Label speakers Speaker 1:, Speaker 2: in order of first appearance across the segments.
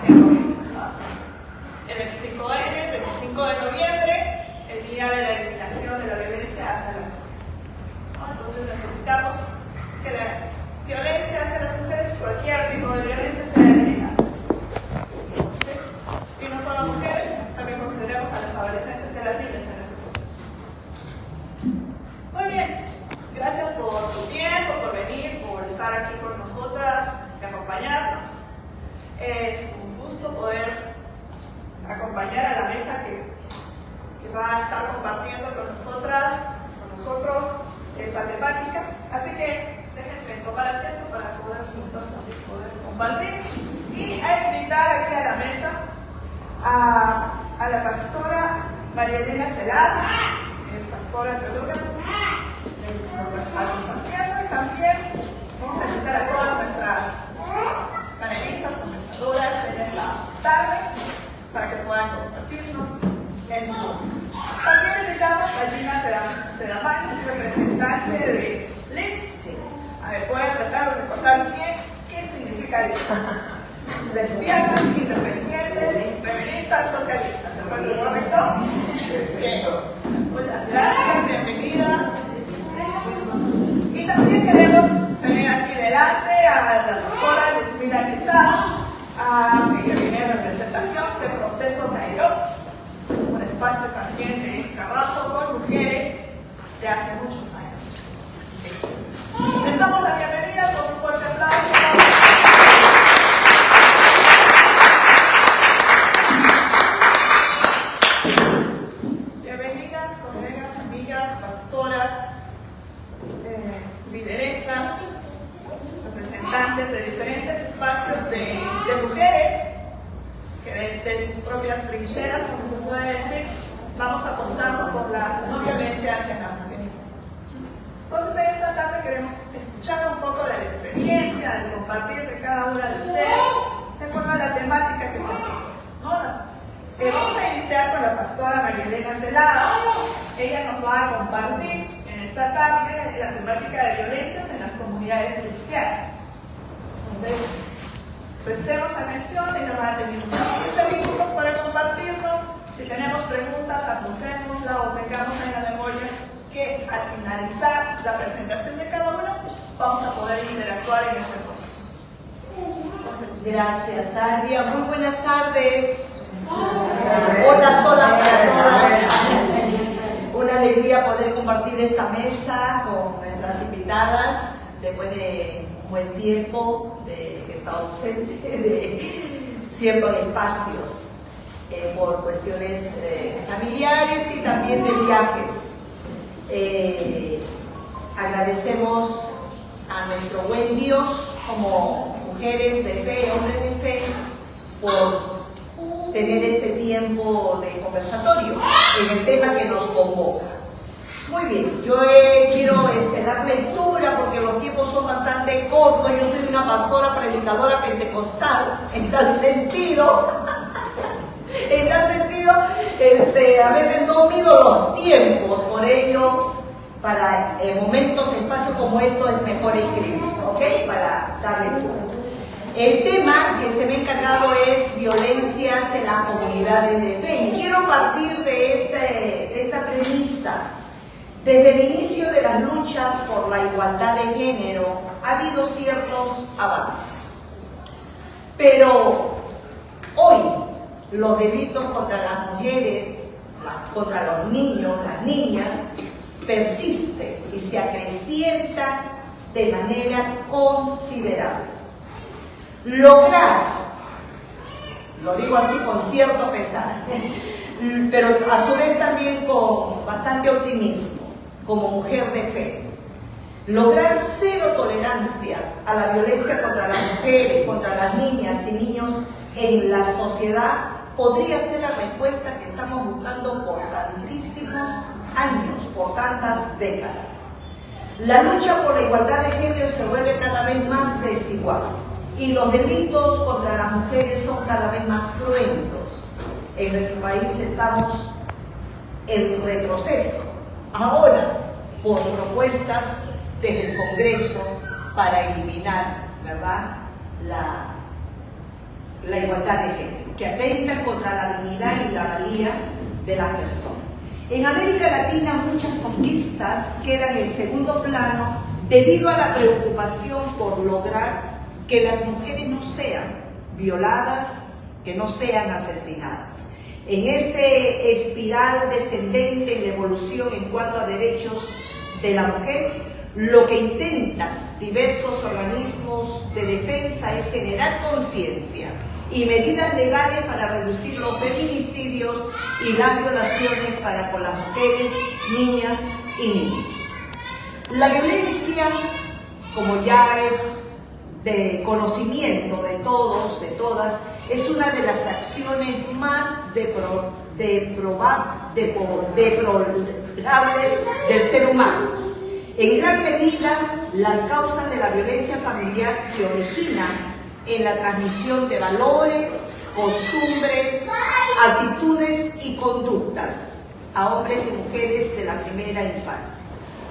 Speaker 1: haciendo. El 25 de noviembre, el día de la eliminación de la violencia hacia las mujeres. ¿No? Entonces necesitamos que la violencia hacia las mujeres, cualquier tipo de violencia, sea eliminada. ¿Sí? Y no solo mujeres, también consideramos a los adolescentes y a las niñas en ese proceso. Muy bien, gracias por su tiempo, por venir, por estar aquí con nosotras y acompañarnos. Es un gusto poder acompañar a la mesa que va a estar compartiendo con nosotros esta temática. Así que déjenme tomar asiento para poder juntos también poder compartir y a invitar aquí a la mesa a la pastora María Elena Celada, que es pastora teóloga, nos va a estar compartiendo, y también vamos a invitar a todas nuestras panelistas, conversadoras en esta tarde para que puedan compartirnos el mundo. También invitamos a Gina Sedamán, representante de LIPS. A ver, voy a tratar de recordar bien qué significa LIPS. Lesbianas, independientes, feministas, socialistas. ¿De correcto? Sí. Muchas gracias, bienvenida. Y también queremos tener aquí delante a la pastora Luzmila Quesada, que viene en representación de Proceso Kairos, un espacio también de trabajo con mujeres de hace muchos años. Les damos la bienvenida con un fuerte aplauso. Bienvenidas, colegas, amigas, pastoras, lideresas, representantes de diferentes espacios de mujeres que desde sus propias trincheras, como se suele decir, vamos apostando por la no violencia hacia las mujeres. Entonces, en esta tarde queremos escuchar un poco de la experiencia, el compartir de cada una de ustedes, de acuerdo a la temática que se propuesta, ¿no? Vamos a iniciar con la pastora María Elena Celada. Ella nos va a compartir en esta tarde la temática de violencias en las comunidades cristianas. Entonces, prestemos atención y nos va a tener unos 15 minutos para compartirnos. Si tenemos preguntas, apuntémosla o tengamos en la memoria que al finalizar la presentación de cada uno vamos a poder interactuar en este proceso. Entonces,
Speaker 2: gracias, Albia. Muy buenas tardes. Hola sola para todas. Una alegría poder compartir esta mesa con nuestras invitadas después de un buen tiempo de que he estado ausente de ciertos espacios por cuestiones familiares y también de viajes. Agradecemos a nuestro buen Dios como mujeres de fe, hombres de fe, por tener este tiempo de conversatorio en el tema que nos convoca. Muy bien, yo quiero dar lectura porque los tiempos son bastante cortos. Yo soy una pastora predicadora pentecostal, en tal sentido, a veces no mido los tiempos, por ello, para momentos, espacios como estos es mejor escribir, ¿ok? Para dar lectura. El tema que se me ha encargado es violencias en las comunidades de fe. Y quiero partir de esta premisa. Desde el inicio de las luchas por la igualdad de género ha habido ciertos avances. Pero hoy los delitos contra las mujeres, contra los niños, las niñas, persisten y se acrecientan de manera considerable. Lograr, lo digo así con cierto pesar, pero a su vez también con bastante optimismo, como mujer de fe, lograr cero tolerancia a la violencia contra las mujeres, contra las niñas y niños en la sociedad podría ser la respuesta que estamos buscando por tantísimos años, por tantas décadas. La lucha por la igualdad de género se vuelve cada vez más desigual. Y los delitos contra las mujeres son cada vez más cruentos. En nuestro país estamos en retroceso. Ahora, por propuestas desde el Congreso para eliminar, ¿verdad?, la igualdad de género, que atentan contra la dignidad y la valía de las personas. En América Latina muchas conquistas quedan en segundo plano debido a la preocupación por lograr que las mujeres no sean violadas, que no sean asesinadas. En este espiral descendente en la evolución en cuanto a derechos de la mujer, lo que intentan diversos organismos de defensa es generar conciencia y medidas legales para reducir los feminicidios y las violaciones para con las mujeres, niñas y niños. La violencia, como ya es de conocimiento de todos, de todas, es una de las acciones más deplorables del ser humano. En gran medida, las causas de la violencia familiar se originan en la transmisión de valores, costumbres, actitudes y conductas a hombres y mujeres de la primera infancia.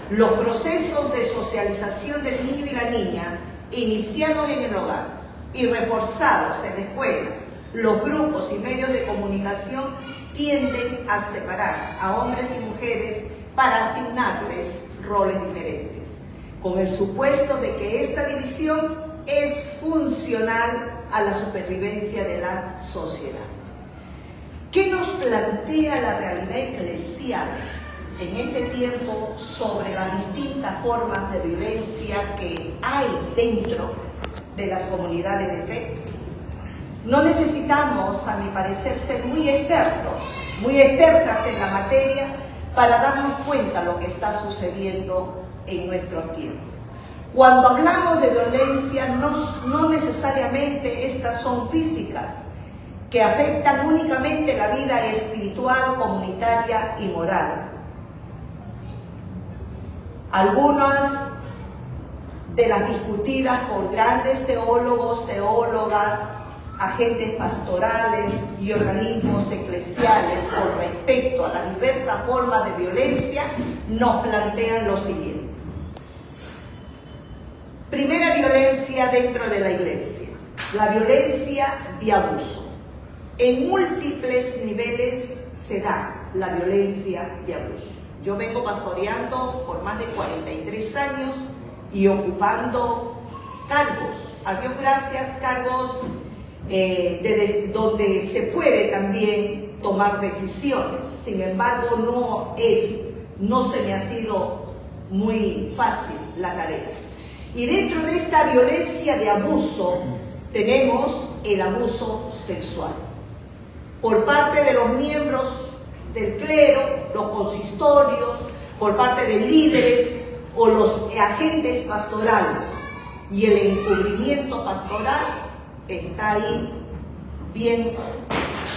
Speaker 2: Los procesos de socialización del niño y la niña, iniciados en el hogar y reforzados en la escuela, los grupos y medios de comunicación tienden a separar a hombres y mujeres para asignarles roles diferentes, con el supuesto de que esta división es funcional a la supervivencia de la sociedad. ¿Qué nos plantea la realidad eclesial en este tiempo sobre las distintas formas de violencia que hay dentro de las comunidades de fe? No necesitamos, a mi parecer, ser muy expertas en la materia para darnos cuenta de lo que está sucediendo en nuestros tiempos. Cuando hablamos de violencia, no necesariamente estas son físicas, que afectan únicamente la vida espiritual, comunitaria y moral. Algunas de las discutidas por grandes teólogos, teólogas, agentes pastorales y organismos eclesiales con respecto a las diversas formas de violencia, nos plantean lo siguiente. Primera violencia dentro de la iglesia, la violencia de abuso. En múltiples niveles se da la violencia de abuso. Yo vengo pastoreando por más de 43 años y ocupando cargos, a Dios gracias, cargos donde se puede también tomar decisiones. Sin embargo, no se me ha sido muy fácil la tarea. Y dentro de esta violencia de abuso tenemos el abuso sexual por parte de los miembros del clero, los consistorios, por parte de líderes o los agentes pastorales. Y el encubrimiento pastoral está ahí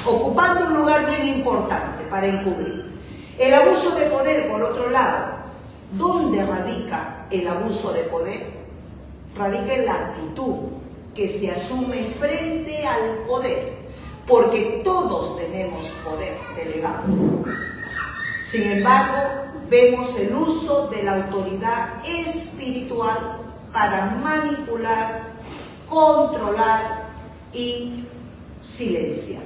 Speaker 2: ocupando un lugar bien importante para encubrir. El abuso de poder, por otro lado, ¿dónde radica el abuso de poder? Radica en la actitud que se asume frente al poder, porque todos tenemos poder delegado. Sin embargo, vemos el uso de la autoridad espiritual para manipular, controlar y silenciar.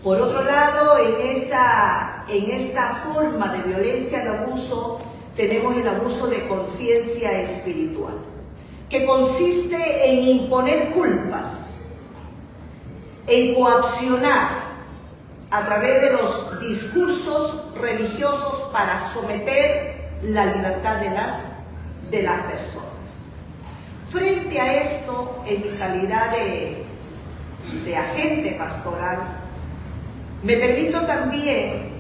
Speaker 2: Por otro lado, en esta forma de violencia de abuso, tenemos el abuso de conciencia espiritual, que consiste en imponer culpas, en coaccionar a través de los discursos religiosos para someter la libertad de las personas. Frente a esto, en mi calidad de agente pastoral, me permito también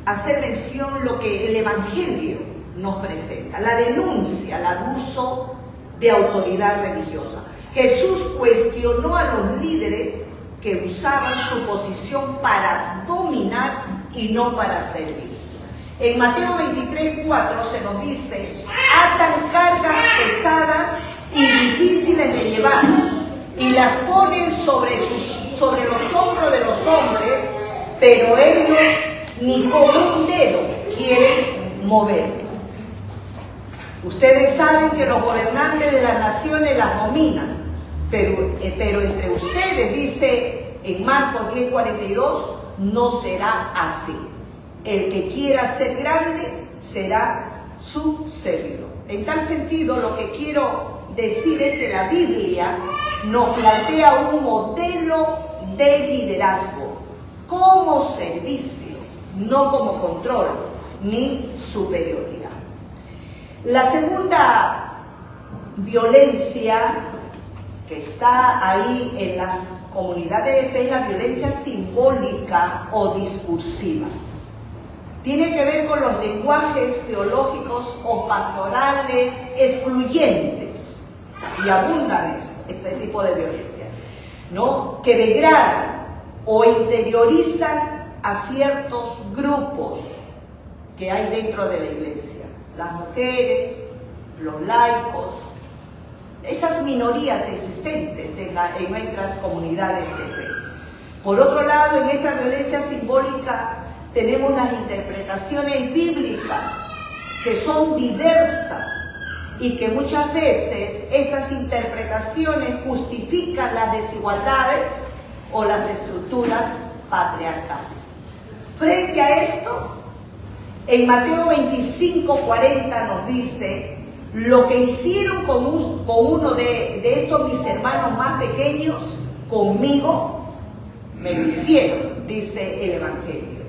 Speaker 2: hacer mención lo que el Evangelio nos presenta, la denuncia al abuso de autoridad religiosa. Jesús cuestionó a los líderes que usaban su posición para dominar y no para servir. En Mateo 23:4 se nos dice: atan cargas pesadas y difíciles de llevar y las ponen sobre los hombros de los hombres, pero ellos ni con un dedo quieren moverles. Ustedes saben que los gobernantes de las naciones las dominan, pero entre ustedes ustedes, dice en Marcos 10:42, no será así. El que quiera ser grande será su servidor. En tal sentido, lo que quiero decir es que la Biblia nos plantea un modelo de liderazgo como servicio, no como control ni superioridad. La segunda violencia que está ahí en las comunidades de fe es la violencia simbólica o discursiva. Tiene que ver con los lenguajes teológicos o pastorales excluyentes, y abundan este tipo de violencia, ¿no? Que degradan o interiorizan a ciertos grupos que hay dentro de la iglesia, las mujeres, los laicos, esas minorías existentes en nuestras comunidades de fe. Por otro lado, en esta violencia simbólica tenemos las interpretaciones bíblicas, que son diversas y que muchas veces estas interpretaciones justifican las desigualdades o las estructuras patriarcales. Frente a esto, en Mateo 25:40 nos dice: lo que hicieron con uno de estos mis hermanos más pequeños, conmigo me lo hicieron, dice el Evangelio.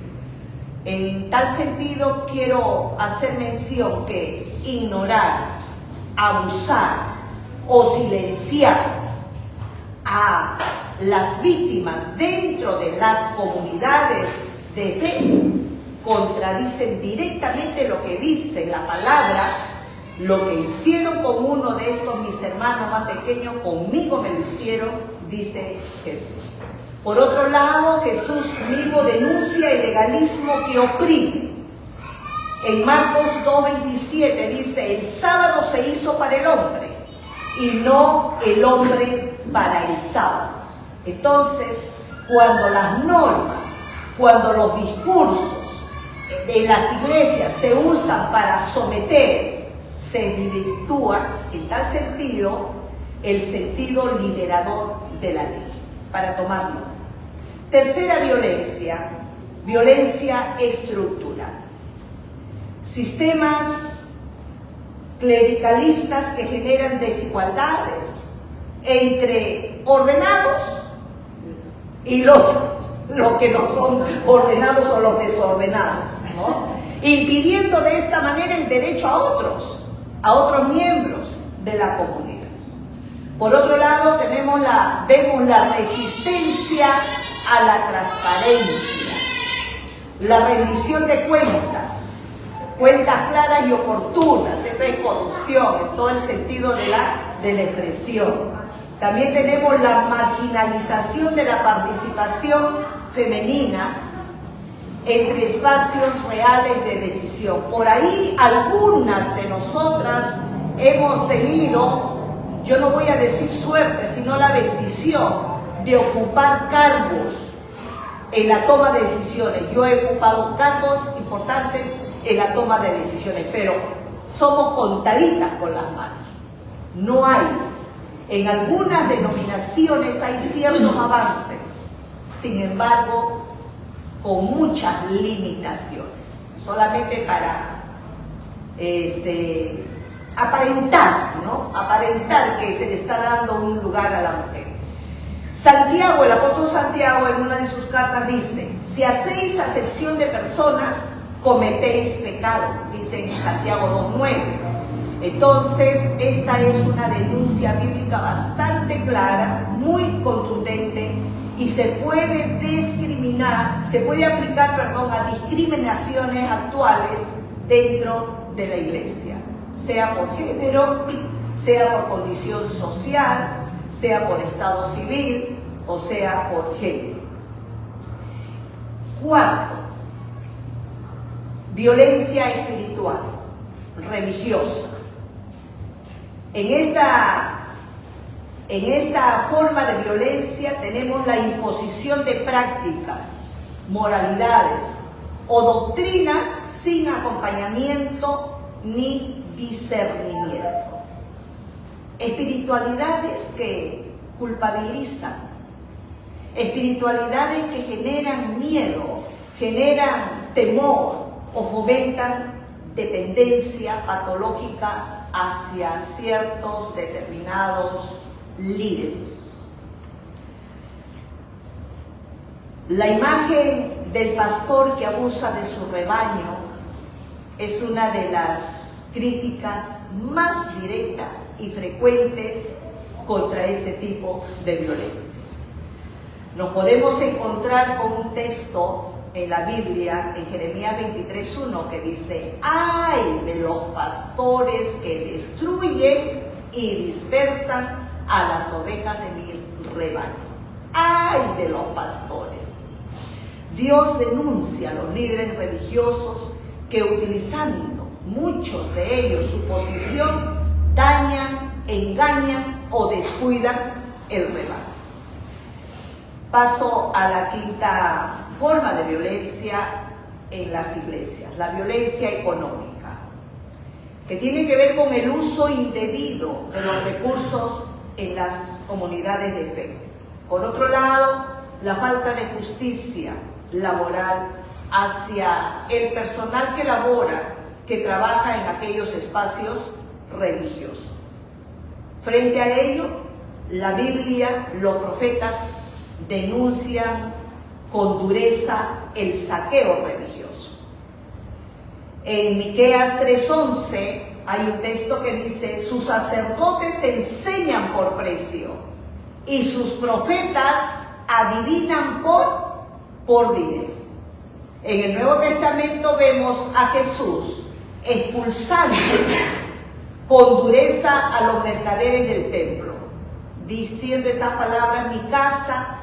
Speaker 2: En tal sentido, quiero hacer mención que ignorar, abusar o silenciar a las víctimas dentro de las comunidades de fe contradicen directamente lo que dice la palabra. Lo que hicieron con uno de estos mis hermanos más pequeños, conmigo me lo hicieron, dice Jesús. Por otro lado, Jesús mismo denuncia el legalismo que oprime. En Marcos 2:27 dice: el sábado se hizo para el hombre y no el hombre para el sábado. Entonces, cuando las normas, cuando los discursos de las iglesias se usan para someter, se desvirtúa en tal sentido el sentido liberador de la ley. Para tomar nota. Tercera violencia, violencia estructural. Sistemas clericalistas que generan desigualdades entre ordenados y los que no son ordenados o los desordenados, ¿no? Impidiendo de esta manera el derecho a otros miembros de la comunidad. Por otro lado, vemos la resistencia a la transparencia, la rendición de cuentas claras y oportunas. Esto es corrupción en todo el sentido de la expresión. También tenemos la marginalización de la participación femenina entre espacios reales de decisión. Por ahí algunas de nosotras hemos tenido, yo no voy a decir suerte, sino la bendición de ocupar cargos en la toma de decisiones. Yo he ocupado cargos importantes en la toma de decisiones, pero somos contaditas con las manos. No hay. En algunas denominaciones hay ciertos avances, sin embargo, con muchas limitaciones, solamente para aparentar, ¿no? Aparentar que se le está dando un lugar a la mujer. Santiago, el apóstol Santiago, en una de sus cartas dice: si hacéis acepción de personas, cometéis pecado, dice en Santiago 2:9. Entonces, esta es una denuncia bíblica bastante clara, muy contundente, y se puede aplicar a discriminaciones actuales dentro de la iglesia, sea por género, sea por condición social, sea por estado civil o sea por género. Cuarto, violencia espiritual, religiosa. En esta forma de violencia tenemos la imposición de prácticas, moralidades o doctrinas sin acompañamiento ni discernimiento. Espiritualidades que culpabilizan, espiritualidades que generan miedo, generan temor o fomentan dependencia patológica hacia ciertos determinados líderes. La imagen del pastor que abusa de su rebaño es una de las críticas más directas y frecuentes contra este tipo de violencia. Nos podemos encontrar con un texto en la Biblia, en Jeremías 23:1, que dice: ¡ay de los pastores que destruyen y dispersan a las ovejas de mi rebaño! ¡Ay de los pastores! Dios denuncia a los líderes religiosos que, utilizando muchos de ellos su posición, dañan, engañan o descuidan el rebaño. Paso a la quinta forma de violencia en las iglesias, la violencia económica, que tiene que ver con el uso indebido de los recursos en las comunidades de fe. Por otro lado, la falta de justicia laboral hacia el personal que labora, que trabaja en aquellos espacios religiosos. Frente a ello, la Biblia, los profetas denuncian con dureza el saqueo religioso. En Miqueas 3:11 hay un texto que dice: sus sacerdotes enseñan por precio y sus profetas adivinan por dinero. En el Nuevo Testamento vemos a Jesús expulsando con dureza a los mercaderes del templo, diciendo estas palabras: mi casa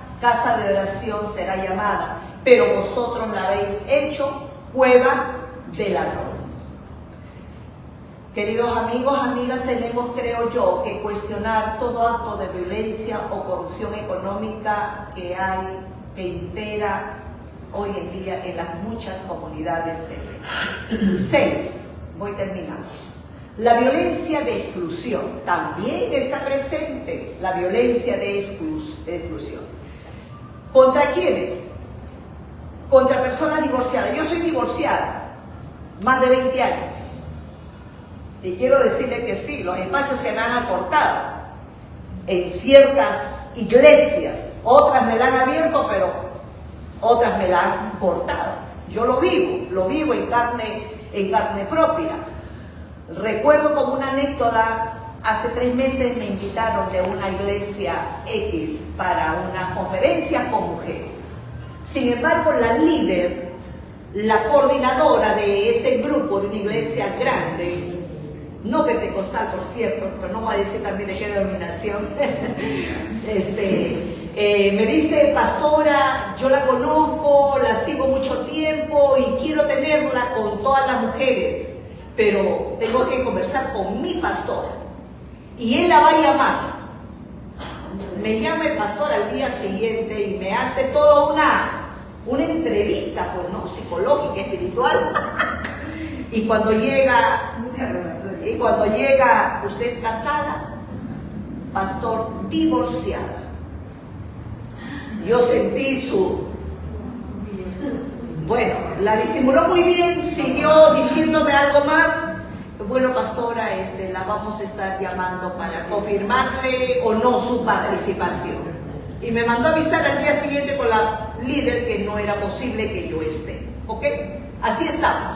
Speaker 2: de oración será llamada, pero vosotros la habéis hecho cueva de ladrones. Queridos amigos, amigas, tenemos, creo yo, que cuestionar todo acto de violencia o corrupción económica que impera hoy en día en las muchas comunidades de fe. 6, voy terminando. La violencia de exclusión también está presente, la violencia de exclusión. ¿Contra quiénes? Contra personas divorciadas. Yo soy divorciada, más de 20 años. Y quiero decirle que sí, los espacios se me han acortado en ciertas iglesias. Otras me la han abierto, pero otras me la han cortado. Yo lo vivo en carne propia. Recuerdo como una anécdota, hace 3 meses me invitaron de una iglesia X para una conferencia con mujeres. Sin embargo, la líder, la coordinadora de ese grupo de una iglesia grande, no pentecostal por cierto, pero no voy a decir también de qué denominación, me dice: pastora, yo la conozco, la sigo mucho tiempo y quiero tenerla con todas las mujeres, pero tengo que conversar con mi pastor y él la va a llamar. Me llama el pastor al día siguiente y me hace toda una entrevista, pues no, psicológica, espiritual. Y cuando llega, ¿usted es casada? Pastor, divorciada. Yo sentí bueno, la disimuló muy bien, siguió diciéndome algo más. Bueno, pastora, la vamos a estar llamando para confirmarle o no su participación. Y me mandó a avisar al día siguiente con la líder que no era posible que yo esté. ¿Ok? Así estamos.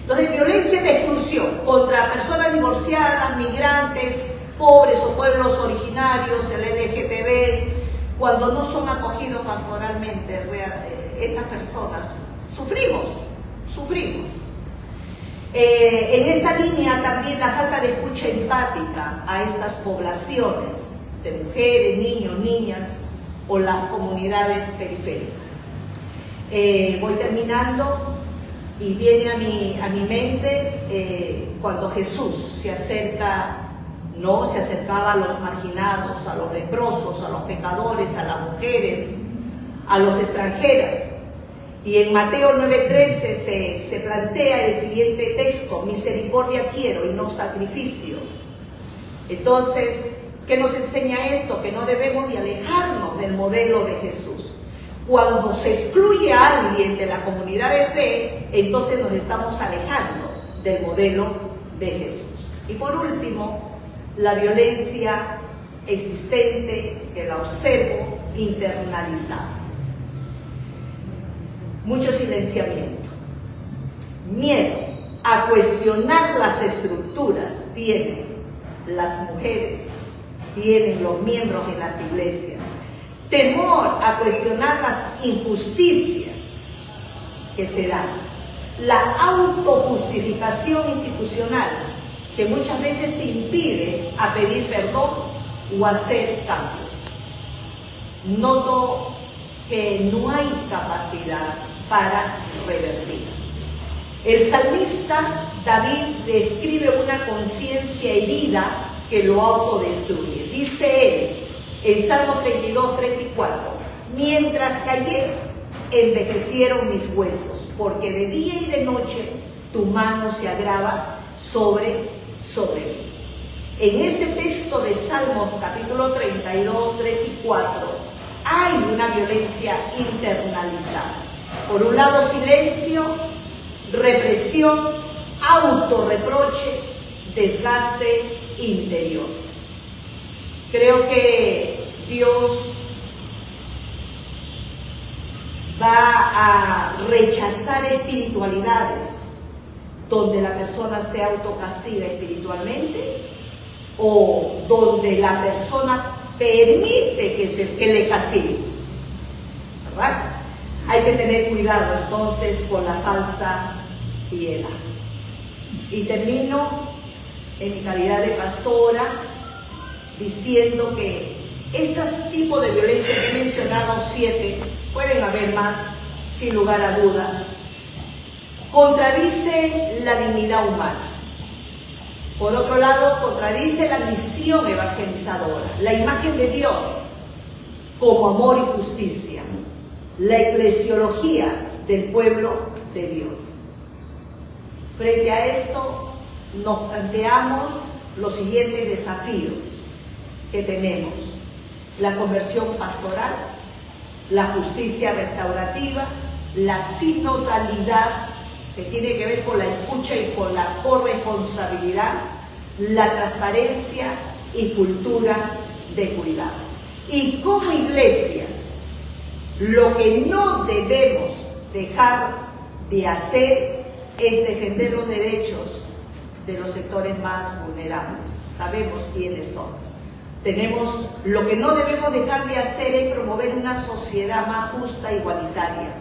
Speaker 2: Entonces, violencia de exclusión contra personas divorciadas, migrantes, pobres o pueblos originarios, el LGTB, cuando no son acogidos pastoralmente, estas personas sufrimos. En esta línea también la falta de escucha empática a estas poblaciones de mujeres, niños, niñas o las comunidades periféricas. Voy terminando y viene a mi mente cuando Jesús se acercaba a los marginados, a los leprosos, a los pecadores, a las mujeres, a los extranjeros. Y en Mateo 9:13 se plantea el siguiente texto: misericordia quiero y no sacrificio. Entonces, ¿qué nos enseña esto? Que no debemos de alejarnos salimos del modelo de Jesús. Cuando se excluye a alguien de la comunidad de fe, entonces nos estamos alejando del modelo de Jesús. Y por último, la violencia existente, que la observo, internalizada. Mucho silenciamiento, miedo a cuestionar las estructuras tienen las mujeres, tienen los miembros en las iglesias, temor a cuestionar las injusticias que se dan, la autojustificación institucional que muchas veces impide a pedir perdón o hacer cambios. Noto que no hay capacidad para revertir. El salmista David describe una conciencia herida que lo autodestruye. Dice él en Salmo 32, 3 y 4: mientras cayé, envejecieron mis huesos, porque de día y de noche tu mano se agrava sobre mí. En este texto de Salmos capítulo 32, 3 y 4 hay una violencia internalizada. Por un lado, silencio, represión, autorreproche, desgaste interior. Creo que Dios va a rechazar espiritualidades donde la persona se autocastiga espiritualmente o donde la persona permite que le castigue, ¿verdad? Hay que tener cuidado entonces con la falsa piedad. Y termino en mi calidad de pastora diciendo que estos tipos de violencia que he mencionado, 7, pueden haber más, sin lugar a duda, contradicen la dignidad humana. Por otro lado, contradice la misión evangelizadora, la imagen de Dios como amor y justicia, la eclesiología del pueblo de Dios. Frente a esto, nos planteamos los siguientes desafíos que tenemos: la conversión pastoral, la justicia restaurativa, la sinodalidad, que tiene que ver con la escucha y con la corresponsabilidad, la transparencia y cultura de cuidado. Y como iglesias, lo que no debemos dejar de hacer es defender los derechos de los sectores más vulnerables. Sabemos quiénes son. Lo que no debemos dejar de hacer es promover una sociedad más justa e igualitaria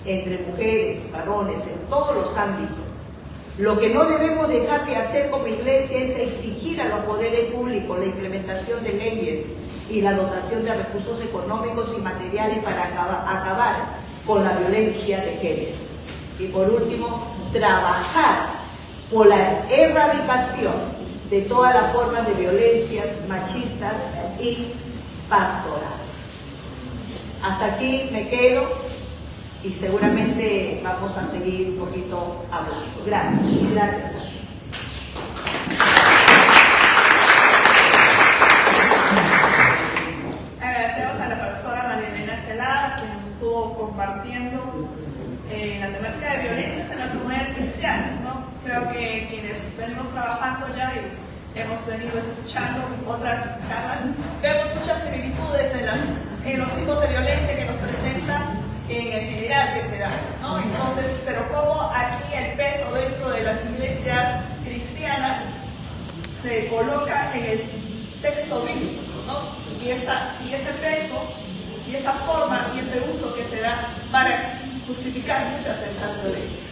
Speaker 2: entre mujeres, varones, en todos los ámbitos. Lo que no debemos dejar de hacer como iglesia es exigir a los poderes públicos la implementación de leyes y la dotación de recursos económicos y materiales para acabar con la violencia de género. Y por último, trabajar por la erradicación de todas las formas de violencias machistas y pastorales. Hasta aquí me quedo. Y seguramente vamos a seguir un poquito hablando. Gracias. Gracias.
Speaker 1: Agradecemos a la pastora María Elena Celada, que nos estuvo compartiendo la temática de violencias en las comunidades cristianas, ¿no? Creo que quienes venimos trabajando ya y hemos venido escuchando otras charlas, vemos muchas similitudes en los tipos de violencia que nos presentan en el general que se da, ¿no? Entonces, pero cómo aquí el peso dentro de las iglesias cristianas se coloca en el texto bíblico, ¿no? Y ese peso, y esa forma, y ese uso que se da para justificar muchas de estas violencias.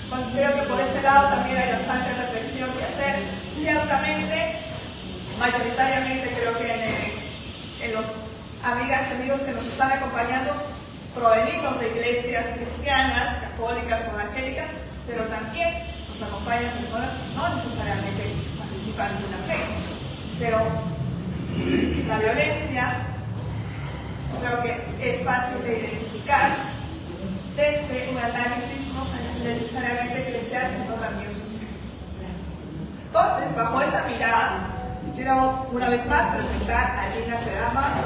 Speaker 1: Considero que por ese lado también hay bastante reflexión que hacer. Ciertamente, mayoritariamente creo que en los amigas y amigos que nos están acompañando provenimos de iglesias cristianas, católicas o evangélicas, pero también nos acompañan personas que no necesariamente participan de una fe. Pero la violencia creo que es fácil de identificar desde un análisis no necesariamente eclesial, sino también social. Entonces, bajo esa mirada, quiero una vez más presentar a Gina Sedama,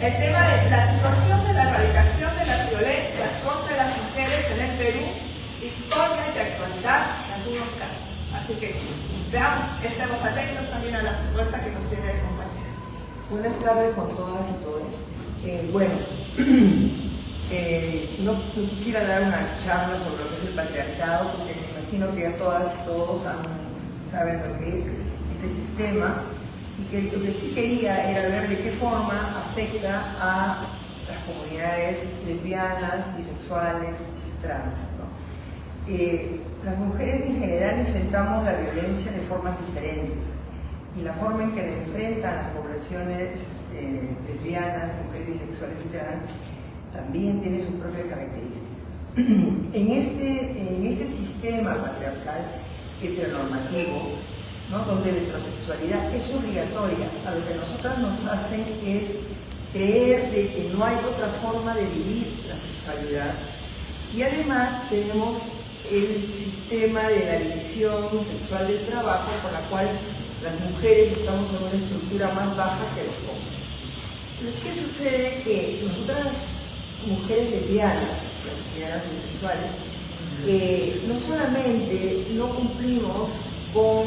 Speaker 1: el tema de la situación de la erradicación de las violencias contra las mujeres en el Perú, historia y actualidad en algunos casos. Así que veamos, estemos atentos también a la propuesta que nos tiene el compañero.
Speaker 3: Buenas tardes con todas y todos. No quisiera dar una charla sobre lo que es el patriarcado, porque me imagino que ya todas y todos saben lo que es este sistema, y que lo que sí quería era ver de qué forma afecta a las comunidades lesbianas, bisexuales, trans, ¿no? Las mujeres en general enfrentamos la violencia de formas diferentes, y la forma en que la enfrentan las poblaciones lesbianas, mujeres bisexuales y trans también tiene sus propias características. En este sistema patriarcal heteronormativo, ¿no?, donde la heterosexualidad es obligatoria, a lo que nosotras nos hacen es creer de que no hay otra forma de vivir la sexualidad. Y además tenemos el sistema de la división sexual del trabajo, por la cual las mujeres estamos en una estructura más baja que los hombres. Entonces, ¿qué sucede? Que nosotras, mujeres lesbianas bisexuales, no solamente no cumplimos con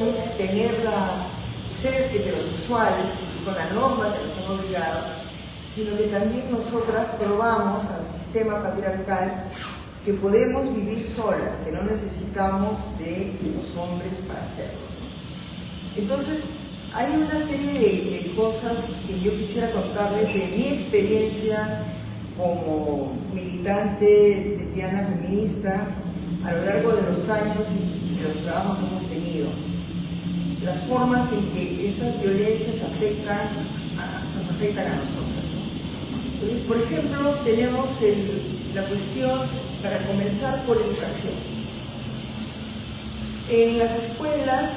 Speaker 3: ser heterosexuales, con la norma que nos han obligado, sino que también nosotras probamos al sistema patriarcal que podemos vivir solas, que no necesitamos de los hombres para hacerlo. Entonces, hay una serie de cosas que yo quisiera contarles de mi experiencia como militante lesbiana feminista a lo largo de los años y de los trabajos que hemos tenido. Las formas en que estas violencias nos afectan a nosotros, ¿no? Por ejemplo, tenemos la cuestión, para comenzar, por educación. En las escuelas,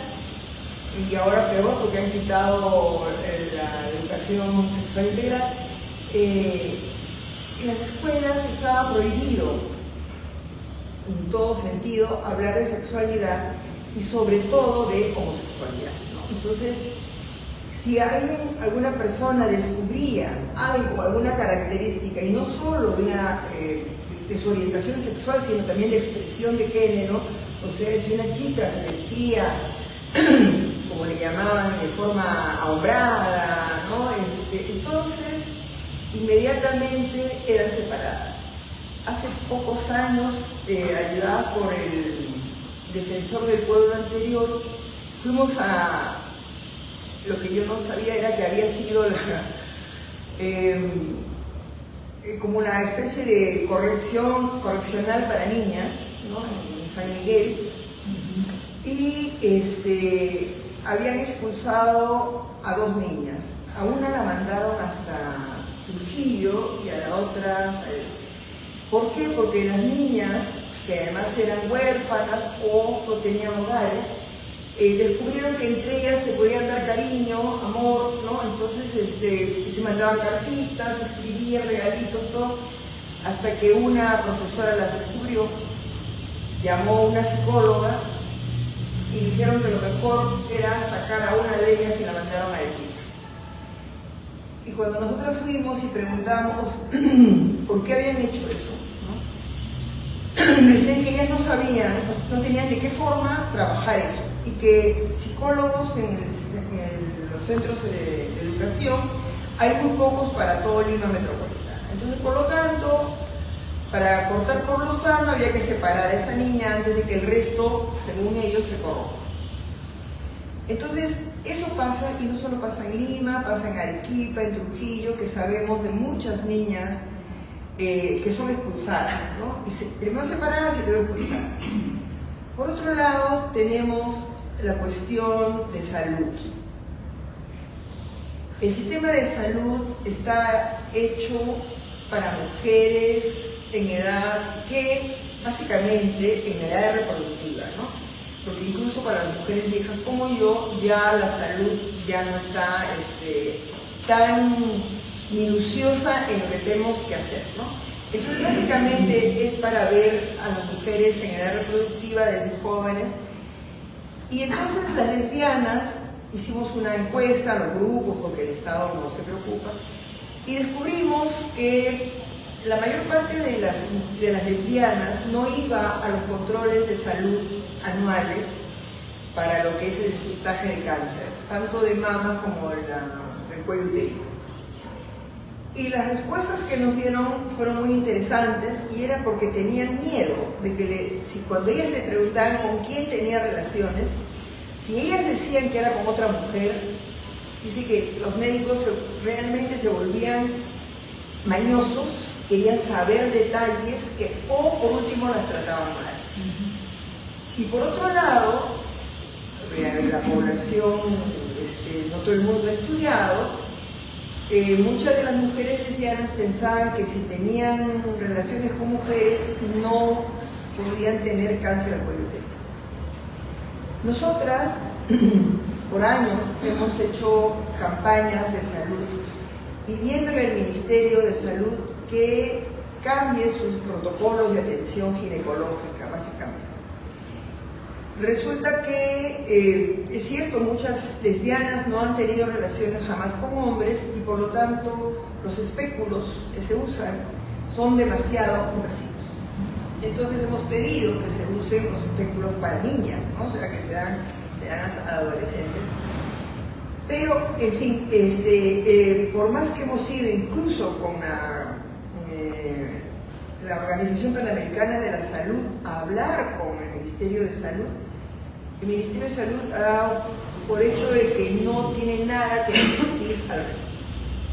Speaker 3: y ahora peor porque han quitado la educación sexual integral, en las escuelas estaba prohibido, en todo sentido, hablar de sexualidad y sobre todo de homosexualidad, ¿no? Entonces, si alguna persona descubría algo, alguna característica, y no solo de su orientación sexual, sino también de expresión de género, o sea, si una chica se vestía, como le llamaban, de forma ahombrada, ¿no? Entonces, inmediatamente eran separadas. Hace pocos años, ayudadas por el defensor del pueblo anterior, fuimos a lo que yo no sabía, era que había sido como una especie de correccional para niñas, ¿no?, en San Miguel, y habían expulsado a 2 niñas. A una la mandaron hasta Trujillo y a la otra. ¿Por qué? Porque las niñas, que además eran huérfanas o no tenían hogares, descubrieron que entre ellas se podían dar cariño, amor, ¿no? Entonces se mandaban cartitas, escribían regalitos, todo, hasta que una profesora las descubrió, llamó a una psicóloga y dijeron que lo mejor era sacar a una de ellas y la mandaron a Equipa. Y cuando nosotros fuimos y preguntamos por qué habían hecho eso, ¿no?, decían que ellas no sabían, no tenían de qué forma trabajar eso, y que psicólogos en los centros de educación hay muy pocos para todo Lima metropolitana. Entonces, por lo tanto, para cortar por lo sano había que separar a esa niña antes de que el resto, según ellos, se corrompa. Entonces, eso pasa, y no solo pasa en Lima, pasa en Arequipa, en Trujillo, que sabemos de muchas niñas que son expulsadas, ¿no? Y primero separadas y luego expulsadas. Por otro lado, tenemos la cuestión de salud. El sistema de salud está hecho para mujeres en edad que, básicamente, en edad reproductiva, ¿no? Porque incluso para las mujeres viejas como yo, ya la salud ya no está tan minuciosa en lo que tenemos que hacer, ¿no? Entonces, básicamente es para ver a las mujeres en edad reproductiva desde jóvenes. Y entonces las lesbianas hicimos una encuesta a los grupos, porque el Estado no se preocupa, y descubrimos que la mayor parte de las lesbianas no iba a los controles de salud anuales para lo que es el despistaje de cáncer, tanto de mama como del cuello uterino. Y las respuestas que nos dieron fueron muy interesantes y era porque tenían miedo de que cuando ellas le preguntaban con quién tenía relaciones, si ellas decían que era con otra mujer, dice que los médicos realmente se volvían mañosos, querían saber detalles o por último las trataban mal. Y por otro lado, la población, no todo el mundo ha estudiado, muchas de las mujeres lesbianas pensaban que si tenían relaciones con mujeres no podían tener cáncer al cuello uterino. Nosotras, por años, hemos hecho campañas de salud pidiéndole al Ministerio de Salud que cambie sus protocolos de atención ginecológica, básicamente. Resulta que, es cierto, muchas lesbianas no han tenido relaciones jamás con hombres y por lo tanto los espéculos que se usan son demasiado invasivos. Entonces hemos pedido que se usen los espéculos para niñas, ¿no? O sea, que se dan a adolescentes. Pero, en fin, por más que hemos ido incluso con la Organización Panamericana de la Salud a hablar con el Ministerio de Salud, el Ministerio de Salud ha por hecho de que no tiene nada que discutir al respecto,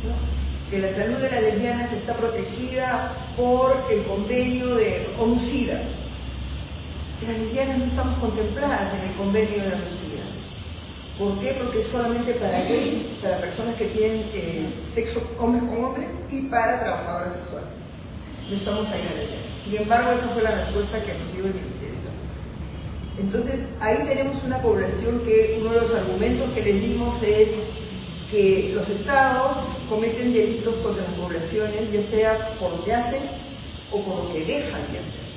Speaker 3: ¿no? Que la salud de las lesbianas está protegida por el convenio de ONU-SIDA. Las lesbianas no estamos contempladas en el convenio de ONU-SIDA. ¿Por qué? Porque es solamente para gays, para personas que tienen sexo hombres con hombres y para trabajadoras sexuales. No estamos ahí en la lesbiana. Sin embargo, esa fue la respuesta que nos dio el Ministerio de Salud. Entonces, ahí tenemos una población que uno de los argumentos que les dimos es que los estados cometen delitos contra las poblaciones, ya sea por lo que hacen o por lo que dejan de hacer.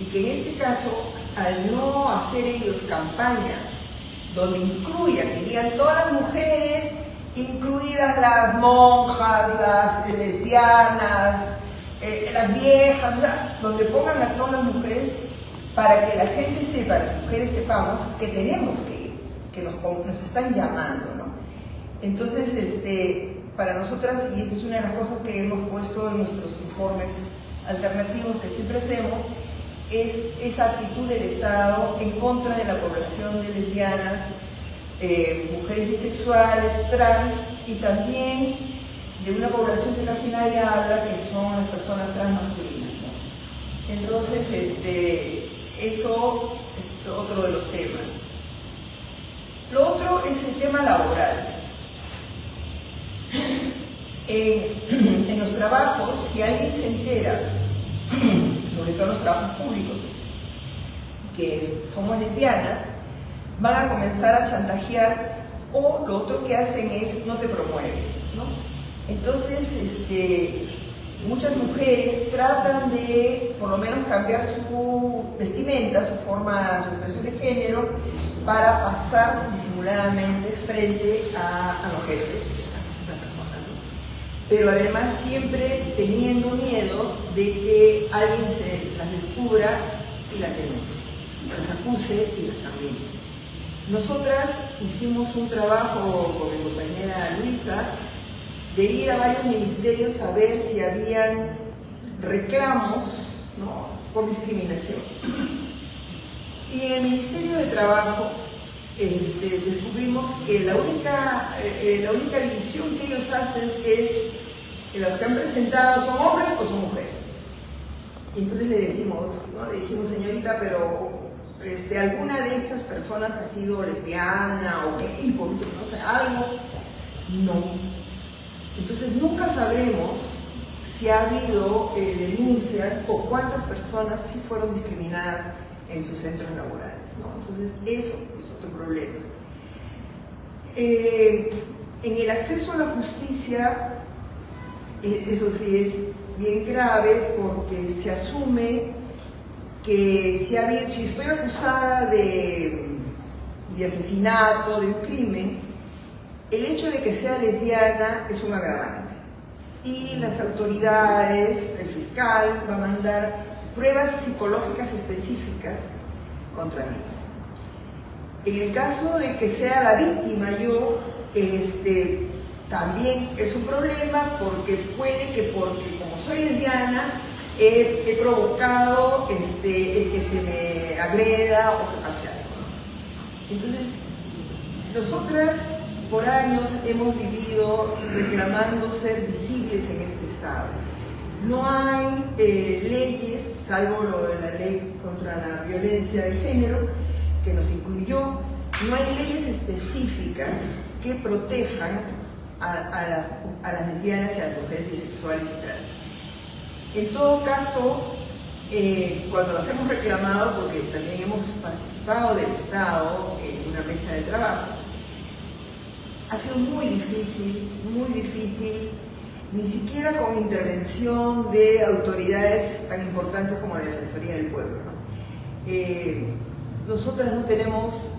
Speaker 3: Y que en este caso, al no hacer ellos campañas donde incluyan, que digan todas las mujeres, incluidas las monjas, las lesbianas, las viejas, o sea, donde pongan a todas las mujeres, para que la gente sepa, las mujeres sepamos que tenemos que ir, que nos están llamando, ¿no? Entonces, para nosotras, y eso es una de las cosas que hemos puesto en nuestros informes alternativos que siempre hacemos, es esa actitud del Estado en contra de la población de lesbianas, mujeres bisexuales, trans, y también de una población que casi nadie habla, que son las personas transmasculinas, ¿no? Entonces, eso es otro de los temas. Lo otro es el tema laboral. En los trabajos, si alguien se entera, sobre todo en los trabajos públicos, que somos lesbianas, van a comenzar a chantajear, o lo otro que hacen es no te promueven, ¿no? Entonces, muchas mujeres tratan de por lo menos cambiar su vestimenta, su forma, su expresión de género, para pasar disimuladamente frente a los jefes, a las personas, ¿no? Pero además siempre teniendo miedo de que alguien se las descubra y las denuncie, las acuse y las arruine. Nosotras hicimos un trabajo con mi compañera Luisa de ir a varios ministerios a ver si habían reclamos, ¿no?, por discriminación. Y en el Ministerio de Trabajo descubrimos que la única división que ellos hacen es que los que han presentado son hombres o son mujeres. Y entonces le decimos, ¿no?, le dijimos, señorita, pero ¿alguna de estas personas ha sido lesbiana o gay, por último, no sé, algo? No. Entonces nunca sabremos si ha habido denuncias o cuántas personas sí fueron discriminadas en sus centros laborales, ¿no? Entonces eso es otro problema. En el acceso a la justicia, eso sí es bien grave porque se asume que si estoy acusada de asesinato, de un crimen, el hecho de que sea lesbiana es un agravante. y las autoridades, el fiscal, va a mandar pruebas psicológicas específicas contra mí. En el caso de que sea la víctima yo, también es un problema porque puede que porque como soy lesbiana he provocado el que se me agreda o que pase algo. Entonces, nosotras por años hemos vivido reclamando ser visibles en este estado. No hay leyes, salvo lo de la ley contra la violencia de género, que nos incluyó, no hay leyes específicas que protejan a las lesbianas y a las mujeres bisexuales y trans. En todo caso, cuando las hemos reclamado, porque también hemos participado del Estado en una mesa de trabajo, ha sido muy difícil, ni siquiera con intervención de autoridades tan importantes como la Defensoría del Pueblo, ¿no? Nosotras no tenemos,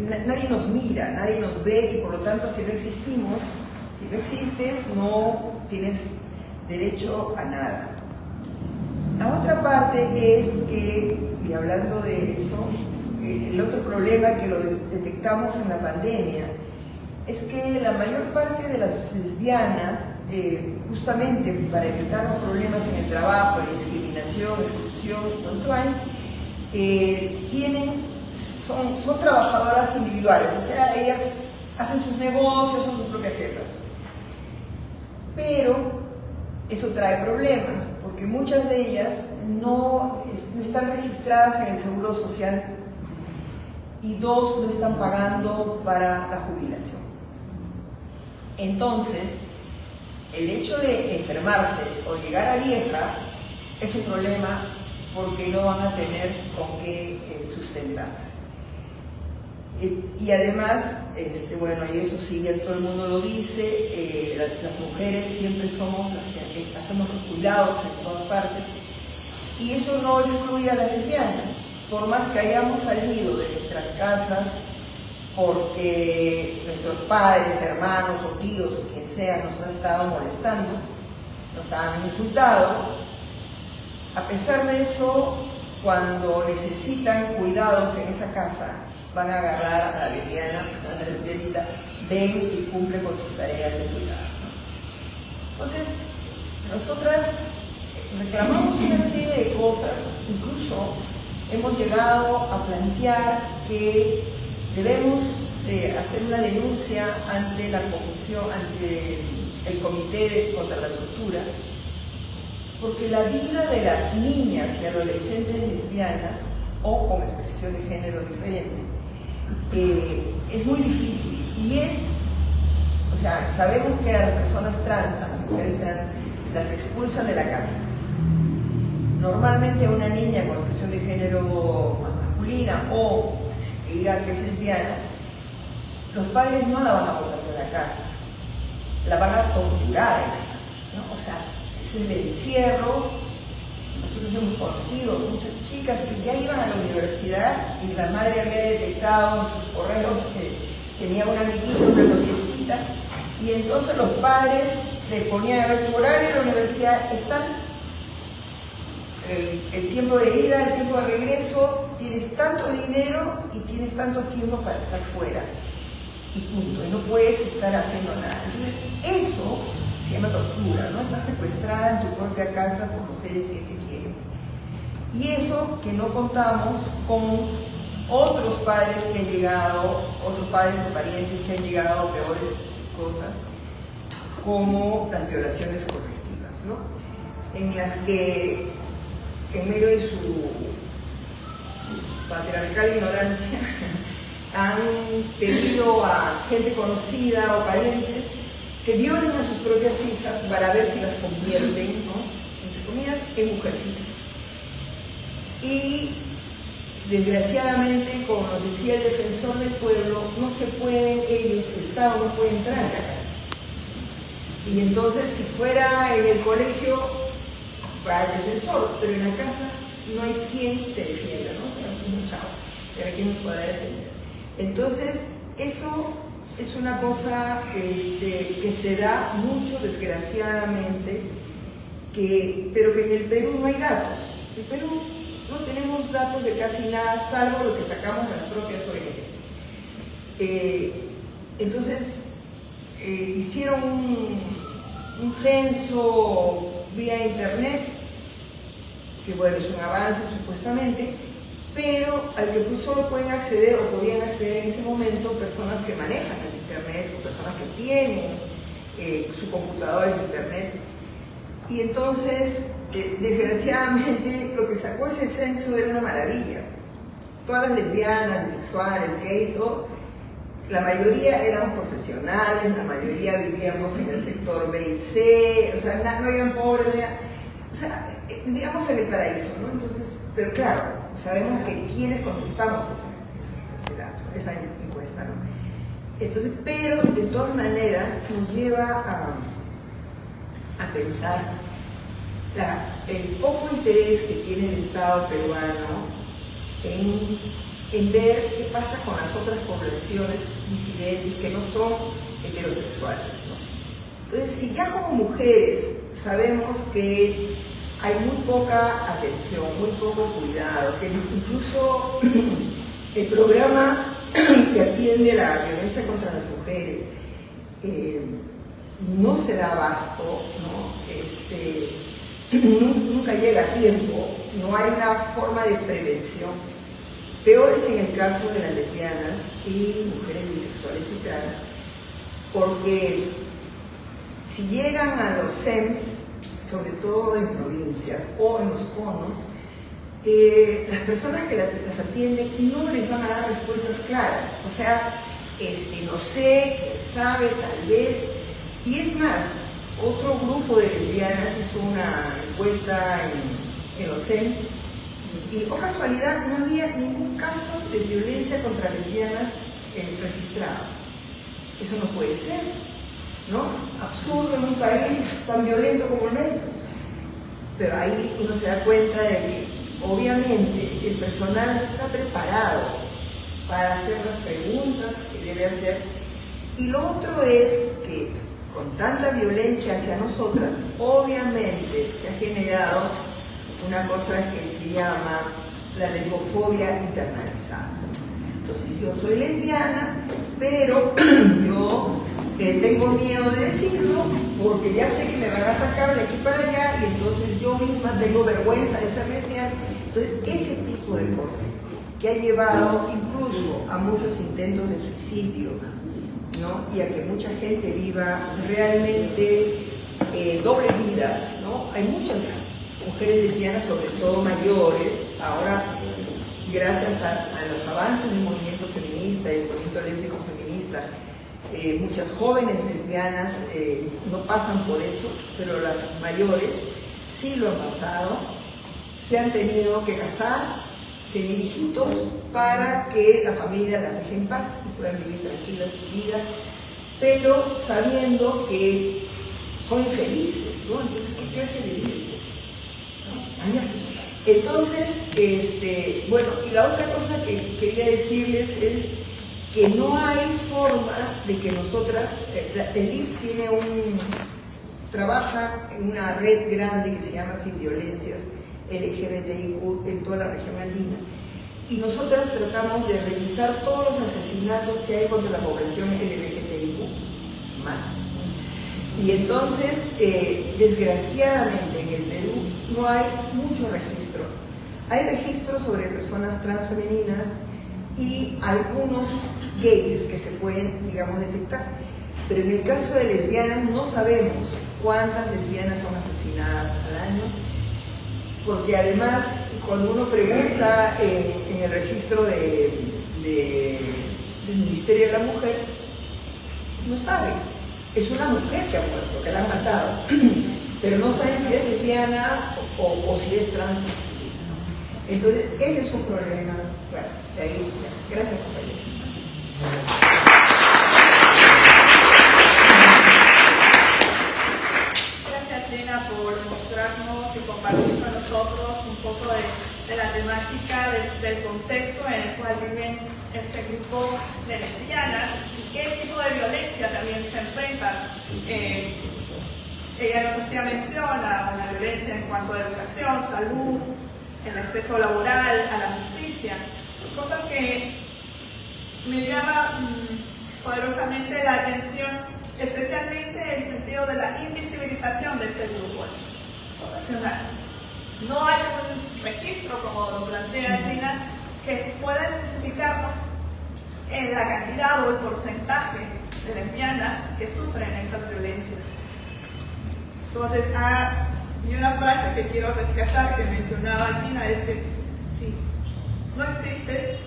Speaker 3: nadie nos mira, nadie nos ve y por lo tanto si no existimos, si no existes, no tienes derecho a nada. La otra parte es que, y hablando de eso, el otro problema que lo detectamos en la pandemia es que la mayor parte de las lesbianas, justamente para evitar los problemas en el trabajo, la discriminación, exclusión, cuanto hay, son trabajadoras individuales, o sea, ellas hacen sus negocios, son sus propias jefas. Pero eso trae problemas, porque muchas de ellas no están registradas en el Seguro Social y dos, no están pagando para la jubilación. Entonces, el hecho de enfermarse o llegar a vieja es un problema porque no van a tener con qué sustentarse. Y además, bueno, y eso sí, ya todo el mundo lo dice, las mujeres siempre somos las que hacemos los cuidados en todas partes, y eso no excluye a las lesbianas, por más que hayamos salido de nuestras casas porque nuestros padres, hermanos o tíos o quien sea nos han estado molestando, nos han insultado. A pesar de eso, cuando necesitan cuidados en esa casa, van a agarrar a la lesbiana, a la lesbianita, ven y cumple con tus tareas de cuidado, ¿no? Entonces, nosotras reclamamos una serie de cosas, incluso hemos llegado a plantear que debemos hacer una denuncia ante la comisión, ante el Comité contra la Tortura, porque la vida de las niñas y adolescentes lesbianas o con expresión de género diferente es muy difícil y o sea, sabemos que a las personas trans, a las mujeres trans, las expulsan de la casa. Normalmente una niña con expresión de género masculina o que diga que es lesbiana, los padres no la van a botar de la casa, la van a torturar en la casa, ¿no? O sea, es el encierro. Nosotros hemos conocido muchas chicas que ya iban a la universidad y la madre había detectado en sus correos que tenía una amiguita, una noviecita, y entonces los padres le ponían a ver tu horario en la universidad, están el tiempo de ida, el tiempo de regreso, tienes tanto dinero y tienes tanto tiempo para estar fuera, y punto, y no puedes estar haciendo nada. Entonces eso se llama tortura, ¿no? Estás secuestrada en tu propia casa por los seres que te quieren. Y eso que no contamos con otros padres que han llegado, otros padres o parientes que han llegado a peores cosas, como las violaciones correctivas, ¿no? En las que, en medio de su patriarcal ignorancia, han pedido a gente conocida o parientes que violen a sus propias hijas para ver si las convierten, ¿no?, entre comillas, en mujercitas. Y desgraciadamente, como nos decía el defensor del pueblo, no se pueden ellos, el Estado no puede entrar a la casa. Y entonces, si fuera en el colegio, va el defensor, pero en la casa no hay quien te defienda, ¿no? O sea, un chavo, pero quien me pueda defender. Entonces, eso es una cosa que se da mucho, desgraciadamente, pero que en el Perú no hay datos. En el Perú no tenemos datos de casi nada, salvo lo que sacamos de las propias ONGs. Entonces, hicieron un censo vía internet, que bueno, es un avance supuestamente, pero al que pues solo pueden acceder o podían acceder en ese momento personas que manejan el internet o personas que tienen su computadora en internet. Y entonces, desgraciadamente, lo que sacó ese censo era una maravilla. Todas las lesbianas, bisexuales, gays, la mayoría éramos profesionales, la mayoría vivíamos en el sector B y C, o sea, no habían pobres, o sea, vivíamos en el paraíso, ¿no? Entonces, pero claro, sabemos que quienes contestamos ese dato, esa encuesta, ¿no? Entonces, pero de todas maneras nos lleva a pensar el poco interés que tiene el Estado peruano en ver qué pasa con las otras poblaciones disidentes que no son heterosexuales, ¿no? Entonces, si ya como mujeres sabemos que hay muy poca atención, muy poco cuidado, que incluso el programa que atiende la violencia contra las mujeres no se da abasto, ¿no? Nunca llega a tiempo, no hay una forma de prevención. Peor es en el caso de las lesbianas y mujeres bisexuales y trans, porque si llegan a los CEMS, sobre todo en provincias o en los conos, las personas que las atienden no les van a dar respuestas claras. O sea, no sé, quién sabe, tal vez. Y es más, otro grupo de lesbianas hizo una encuesta en los CEMS y, oh casualidad, no había ningún caso de violencia contra lesbianas registrado. Eso no puede ser, ¿no? Absurdo en un país tan violento como el nuestro. Pero ahí uno se da cuenta de que obviamente el personal no está preparado para hacer las preguntas que debe hacer. Y lo otro es que con tanta violencia hacia nosotras, obviamente se ha generado una cosa que se llama la lesbofobia internalizada. Entonces, yo soy lesbiana, pero yo tengo miedo de decirlo porque ya sé que me van a atacar de aquí para allá y entonces yo misma tengo vergüenza de ser lesbiana. Entonces, ese tipo de cosas que ha llevado incluso a muchos intentos de suicidio, ¿no? Y a que mucha gente viva realmente dobles vidas, ¿no? Hay muchas mujeres lesbianas, sobre todo mayores, ahora gracias a los avances del movimiento feminista y del movimiento lésbico feminista, muchas jóvenes lesbianas no pasan por eso, pero las mayores sí lo han pasado, se han tenido que casar, tener hijitos para que la familia las deje en paz y puedan vivir tranquilas su vida, pero sabiendo que son infelices, ¿no? Entonces, ¿qué clase de vida es eso? Entonces, bueno, y la otra cosa que quería decirles es que no hay forma de que nosotras, el IF trabaja en una red grande que se llama Sin Violencias LGBTIQ en toda la región andina, y nosotras tratamos de revisar todos los asesinatos que hay contra la población LGBTIQ más. Y entonces, desgraciadamente en el Perú no hay mucho registro. Hay registros sobre personas transfemeninas y algunos gays que se pueden, digamos, detectar. Pero en el caso de lesbianas no sabemos cuántas lesbianas son asesinadas al año, porque además cuando uno pregunta en el registro del Ministerio de la Mujer, no saben. Es una mujer que ha muerto, que la han matado, pero no saben si es lesbiana o si es trans. Entonces, ese es un problema. Bueno, de ahí, gracias, compañeros.
Speaker 1: Gracias, Lina, por mostrarnos y compartir con nosotros un poco de la temática, del contexto en el cual viven este grupo de lesbianas y qué tipo de Ella nos hacía mención a la violencia en cuanto a educación, salud, el acceso laboral, a la justicia, cosas que me llaman poderosamente la atención, especialmente en el sentido de la invisibilización de este grupo poblacional. No hay un registro, como lo plantea Gina, que pueda especificarnos en la cantidad o el porcentaje de lesbianas que sufren estas violencias. Entonces, y una frase que quiero rescatar que mencionaba Gina es que si no existes,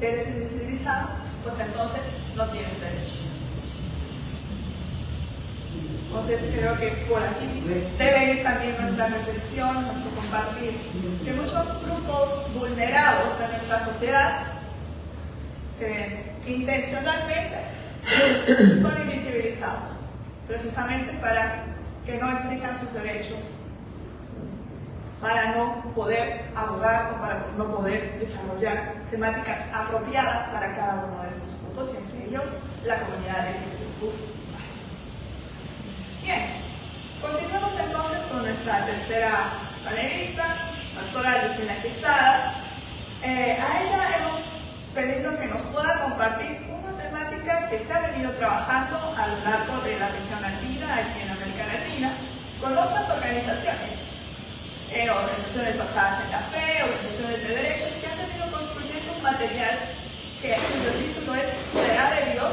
Speaker 1: eres invisibilizado, pues entonces no tienes derecho. Entonces creo que por aquí debe ir también nuestra reflexión, nuestro compartir, que muchos grupos vulnerados en nuestra sociedad intencionalmente son invisibilizados, precisamente para que no exijan sus derechos, para no poder abogar o para no poder desarrollar temáticas apropiadas para cada uno de estos grupos, y entre ellos la comunidad LGBTQ+. Bien, continuamos entonces con nuestra tercera panelista, Pastora Lucina Quesada. A ella hemos pedido que nos pueda compartir una temática que se ha venido trabajando a lo largo de la región andina, aquí en América Latina, con otras organizaciones, organizaciones basadas en la fe, organizaciones de derechos, que han venido construyendo un material cuyo título es ¿Será de Dios?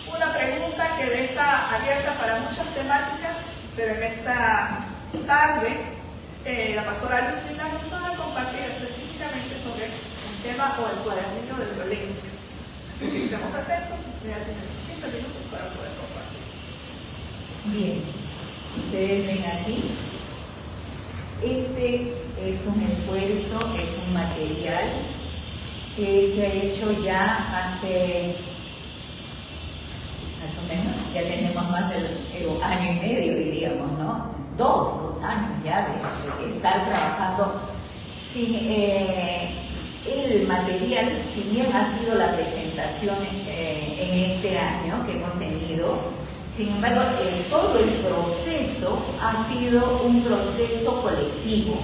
Speaker 1: Una pregunta que deja abierta para muchas temáticas, pero en esta tarde la pastora Lucina nos va a compartir específicamente sobre el tema o el cuadernillo de violencias. Así que estemos atentos, ya tienes 15 minutos para poder compartir.
Speaker 4: Bien, ustedes ven aquí, este es un esfuerzo, es un material que se ha hecho ya hace más o menos, ya tenemos más de un año y medio, diríamos, ¿no? Dos años ya de estar trabajando. El material, si bien ha sido la presentación en este año que hemos tenido, sin embargo, todo el proceso ha sido un proceso colectivo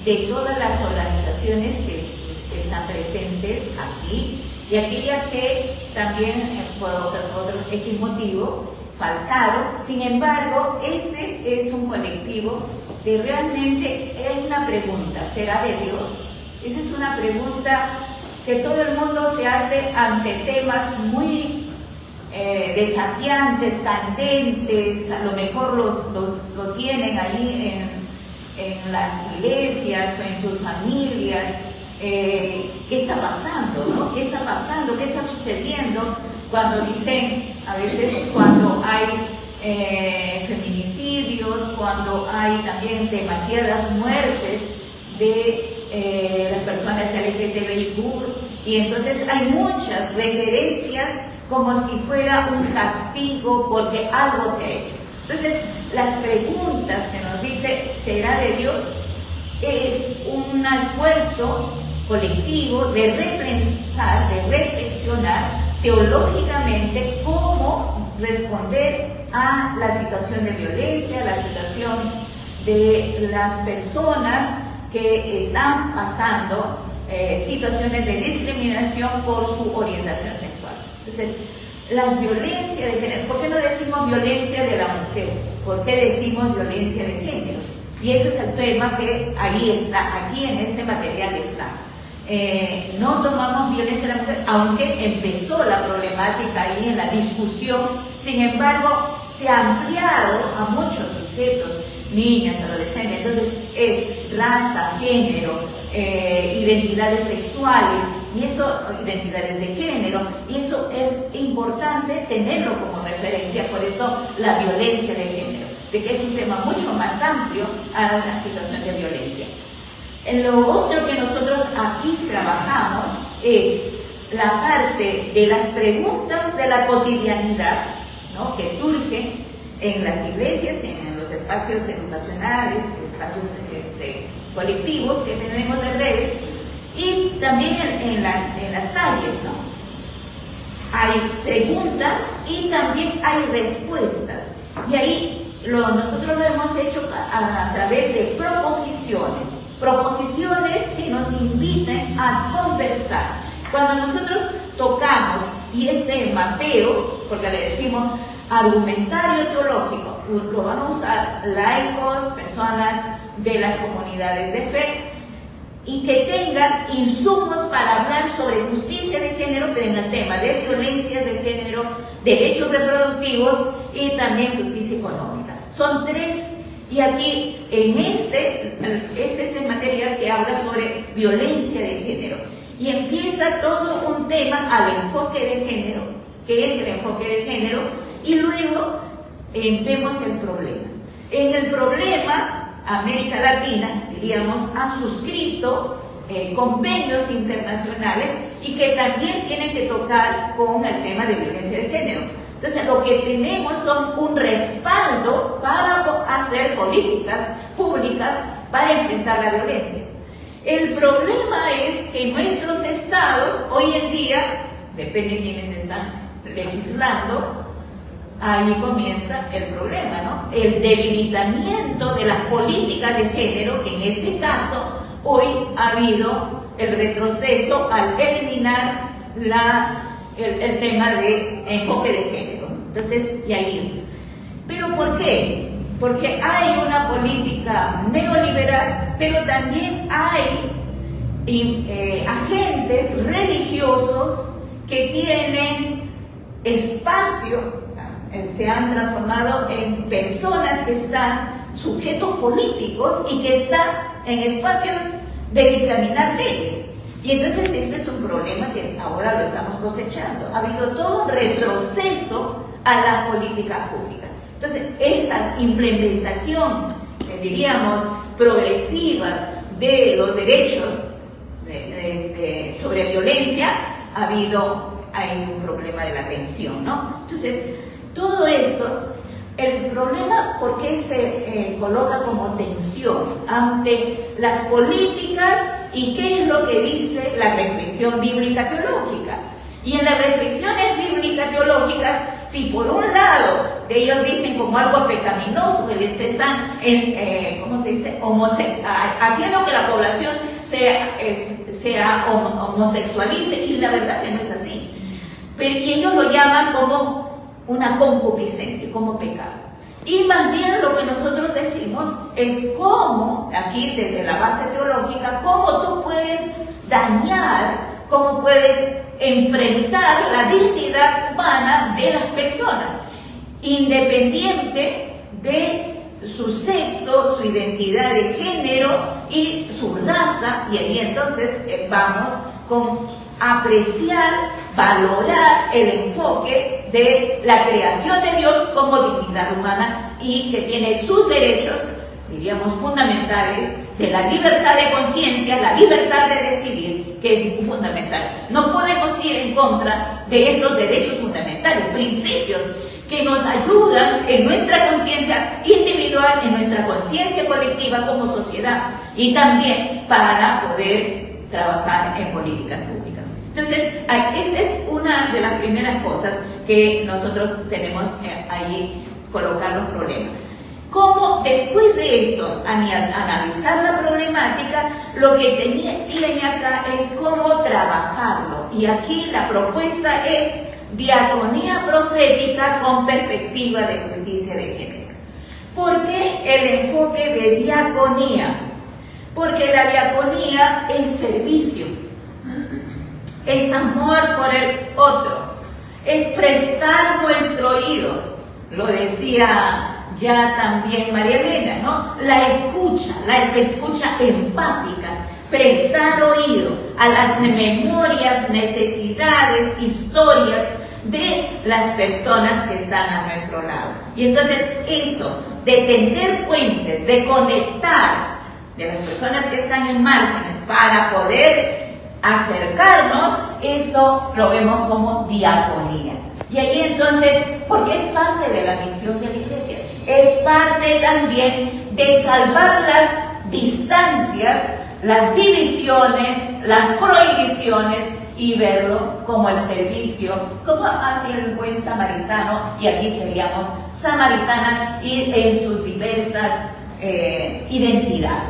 Speaker 4: de todas las organizaciones que están presentes aquí y aquellas que también por otro X motivo faltaron. Sin embargo, este es un colectivo que realmente es una pregunta, ¿será de Dios? Esa es una pregunta que todo el mundo se hace ante temas muy desafiantes, candentes, a lo mejor lo tienen ahí en las iglesias o en sus familias. ¿Qué está pasando? ¿No? ¿Qué está pasando? ¿Qué está sucediendo? Cuando dicen, a veces cuando hay feminicidios, cuando hay también demasiadas muertes de las personas LGTBIQ, y entonces hay muchas referencias como si fuera un castigo porque algo se ha hecho. Entonces, las preguntas que nos dice, ¿será de Dios? Es un esfuerzo colectivo de repensar, de reflexionar teológicamente cómo responder a la situación de violencia, la situación de las personas que están pasando situaciones de discriminación por su orientación sexual. Entonces, las violencias de género, ¿por qué no decimos violencia de la mujer? ¿Por qué decimos violencia de género? Y ese es el tema que ahí está, aquí en este material está. No tomamos violencia de la mujer, aunque empezó la problemática ahí en la discusión, sin embargo, se ha ampliado a muchos sujetos, niñas, adolescentes. Entonces es raza, género, identidades sexuales, y eso, identidades de género, y eso es importante tenerlo como referencia. Por eso la violencia de género, de que es un tema mucho más amplio a una situación de violencia. Lo otro que nosotros aquí trabajamos es la parte de las preguntas de la cotidianidad, ¿no?, que surgen en las iglesias, en los espacios educacionales, espacios colectivos que tenemos de redes, y también en las calles, ¿no? hay preguntas y también hay respuestas. Y ahí nosotros lo hemos hecho a través de proposiciones que nos inviten a conversar. Cuando nosotros tocamos, y este mapeo, porque le decimos argumentario teológico, lo van a usar laicos, personas de las comunidades de fe, y que tengan insumos para hablar sobre justicia de género, pero en el tema de violencias de género, derechos reproductivos y también justicia económica. Son tres, y aquí en este es el material que habla sobre violencia de género. Y empieza todo un tema al enfoque de género, que es el enfoque de género, y luego vemos el problema. En el problema, América Latina, diríamos, ha suscrito convenios internacionales y que también tienen que tocar con el tema de violencia de género. Entonces, lo que tenemos son un respaldo para hacer políticas públicas para enfrentar la violencia. El problema es que nuestros estados, hoy en día, depende de quiénes están legislando, ahí comienza el problema, ¿no? El debilitamiento de las políticas de género, que en este caso hoy ha habido el retroceso al eliminar el tema de enfoque de género. Entonces, y ahí. ¿Pero por qué? Porque hay una política neoliberal, pero también hay agentes religiosos que tienen espacio, se han transformado en personas que están sujetos políticos y que están en espacios de dictaminar leyes. Y entonces ese es un problema que ahora lo estamos cosechando. Ha habido todo un retroceso a las políticas públicas. Entonces, esa implementación, diríamos, progresiva de los derechos sobre violencia, hay un problema de la atención, ¿no? Entonces, todo esto, el problema, ¿por qué se coloca como tensión ante las políticas y qué es lo que dice la reflexión bíblica teológica? Y en las reflexiones bíblicas teológicas, si por un lado ellos dicen como algo pecaminoso, que les están, ¿cómo se dice?, haciendo que la población sea homosexualice, y la verdad que no es así. Pero y ellos lo llaman como una concupiscencia, como pecado. Y más bien lo que nosotros decimos es cómo, aquí desde la base teológica, cómo tú puedes dañar, cómo puedes enfrentar la dignidad humana de las personas, independiente de su sexo, su identidad de género y su raza. Y ahí entonces vamos con apreciar, valorar el enfoque de la creación de Dios como dignidad humana y que tiene sus derechos, diríamos, fundamentales, de la libertad de conciencia, la libertad de decidir, que es fundamental. No podemos ir en contra de estos derechos fundamentales, principios que nos ayudan en nuestra conciencia individual, en nuestra conciencia colectiva como sociedad, y también para poder trabajar en políticas públicas. Entonces, esa es una de las primeras cosas que nosotros tenemos ahí, colocar los problemas. Cómo después de esto, analizar la problemática, lo que tiene acá es cómo trabajarlo. Y aquí la propuesta es diaconía profética con perspectiva de justicia de género. ¿Por qué el enfoque de diaconía? Porque la diaconía es servicio, es amor por el otro, es prestar nuestro oído. Lo decía ya también María Elena, ¿no? La escucha empática, prestar oído a las memorias, necesidades, historias de las personas que están a nuestro lado. Y entonces eso, de tender puentes, de conectar de las personas que están en márgenes para poder acercarnos, eso lo vemos como diaconía. Y ahí entonces, porque es parte de la misión de la Iglesia, es parte también de salvar las distancias, las divisiones, las prohibiciones y verlo como el servicio, como hacia el buen samaritano, y aquí seríamos samaritanas y en sus diversas identidades.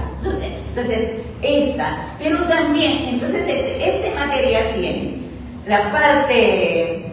Speaker 4: Entonces, pero también, entonces este material tiene la parte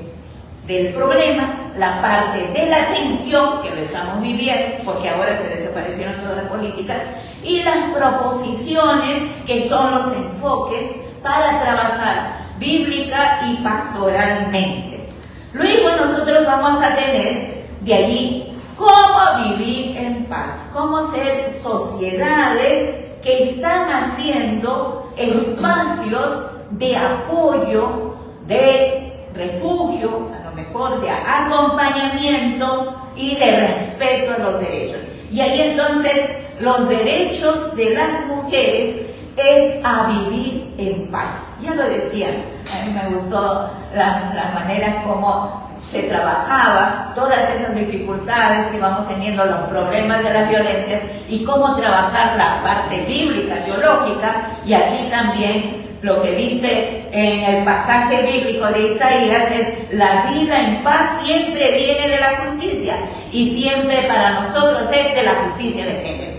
Speaker 4: del problema, la parte de la tensión, que lo estamos viviendo, porque ahora se desaparecieron todas las políticas, y las proposiciones, que son los enfoques para trabajar bíblica y pastoralmente. Luego nosotros vamos a tener de allí cómo vivir en paz, cómo ser sociedades que están haciendo espacios de apoyo, de refugio, a lo mejor de acompañamiento y de respeto a los derechos. Y ahí entonces los derechos de las mujeres es a vivir en paz. Ya lo decían, a mí me gustó la manera como se trabajaba todas esas dificultades que vamos teniendo, los problemas de las violencias, y cómo trabajar la parte bíblica, teológica, y aquí también lo que dice en el pasaje bíblico de Isaías es: la vida en paz siempre viene de la justicia, y siempre para nosotros es de la justicia de género.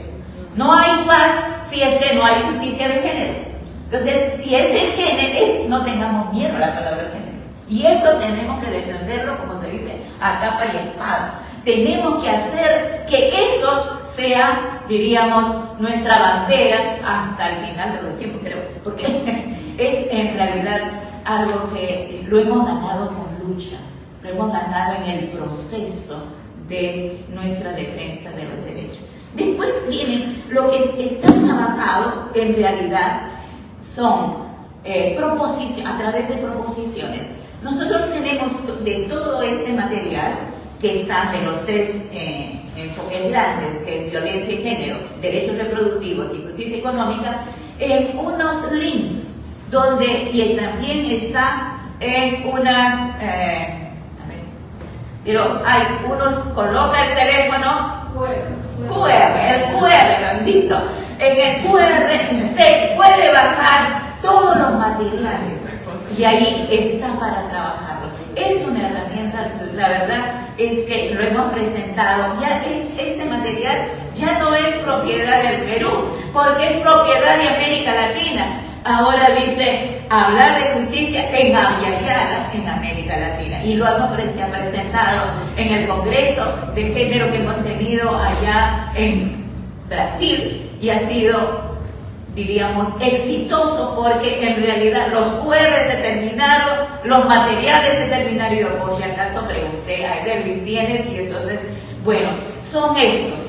Speaker 4: No hay paz si es que no hay justicia de género. Entonces, si es el género, no tengamos miedo a la palabra género. Y eso tenemos que defenderlo, como se dice, a capa y espada. Tenemos que hacer que eso sea, diríamos, nuestra bandera hasta el final de los tiempos, creo, porque es en realidad algo que lo hemos ganado con lucha, lo hemos ganado en el proceso de nuestra defensa de los derechos. Después viene lo que está trabajado, en realidad son a través de proposiciones. Nosotros tenemos de todo este material, que está de los tres enfoques grandes, que es violencia y género, derechos reproductivos y justicia económica, unos links y también está en unas, pero hay unos, coloca el teléfono, el QR, bendito. En el QR usted puede bajar todos los materiales y ahí está para trabajarlo. Es una herramienta, la verdad es que lo hemos presentado. Este material ya no es propiedad del Perú, porque es propiedad de América Latina. Ahora dice hablar de justicia en Aviala, en América Latina, y lo hemos presentado en el Congreso de Género que hemos tenido allá en Brasil, y ha sido, diríamos, exitoso, porque en realidad los QR se terminaron, los materiales se terminaron, y yo, por si acaso pregunté a Luis tienes, y entonces, bueno, son estos.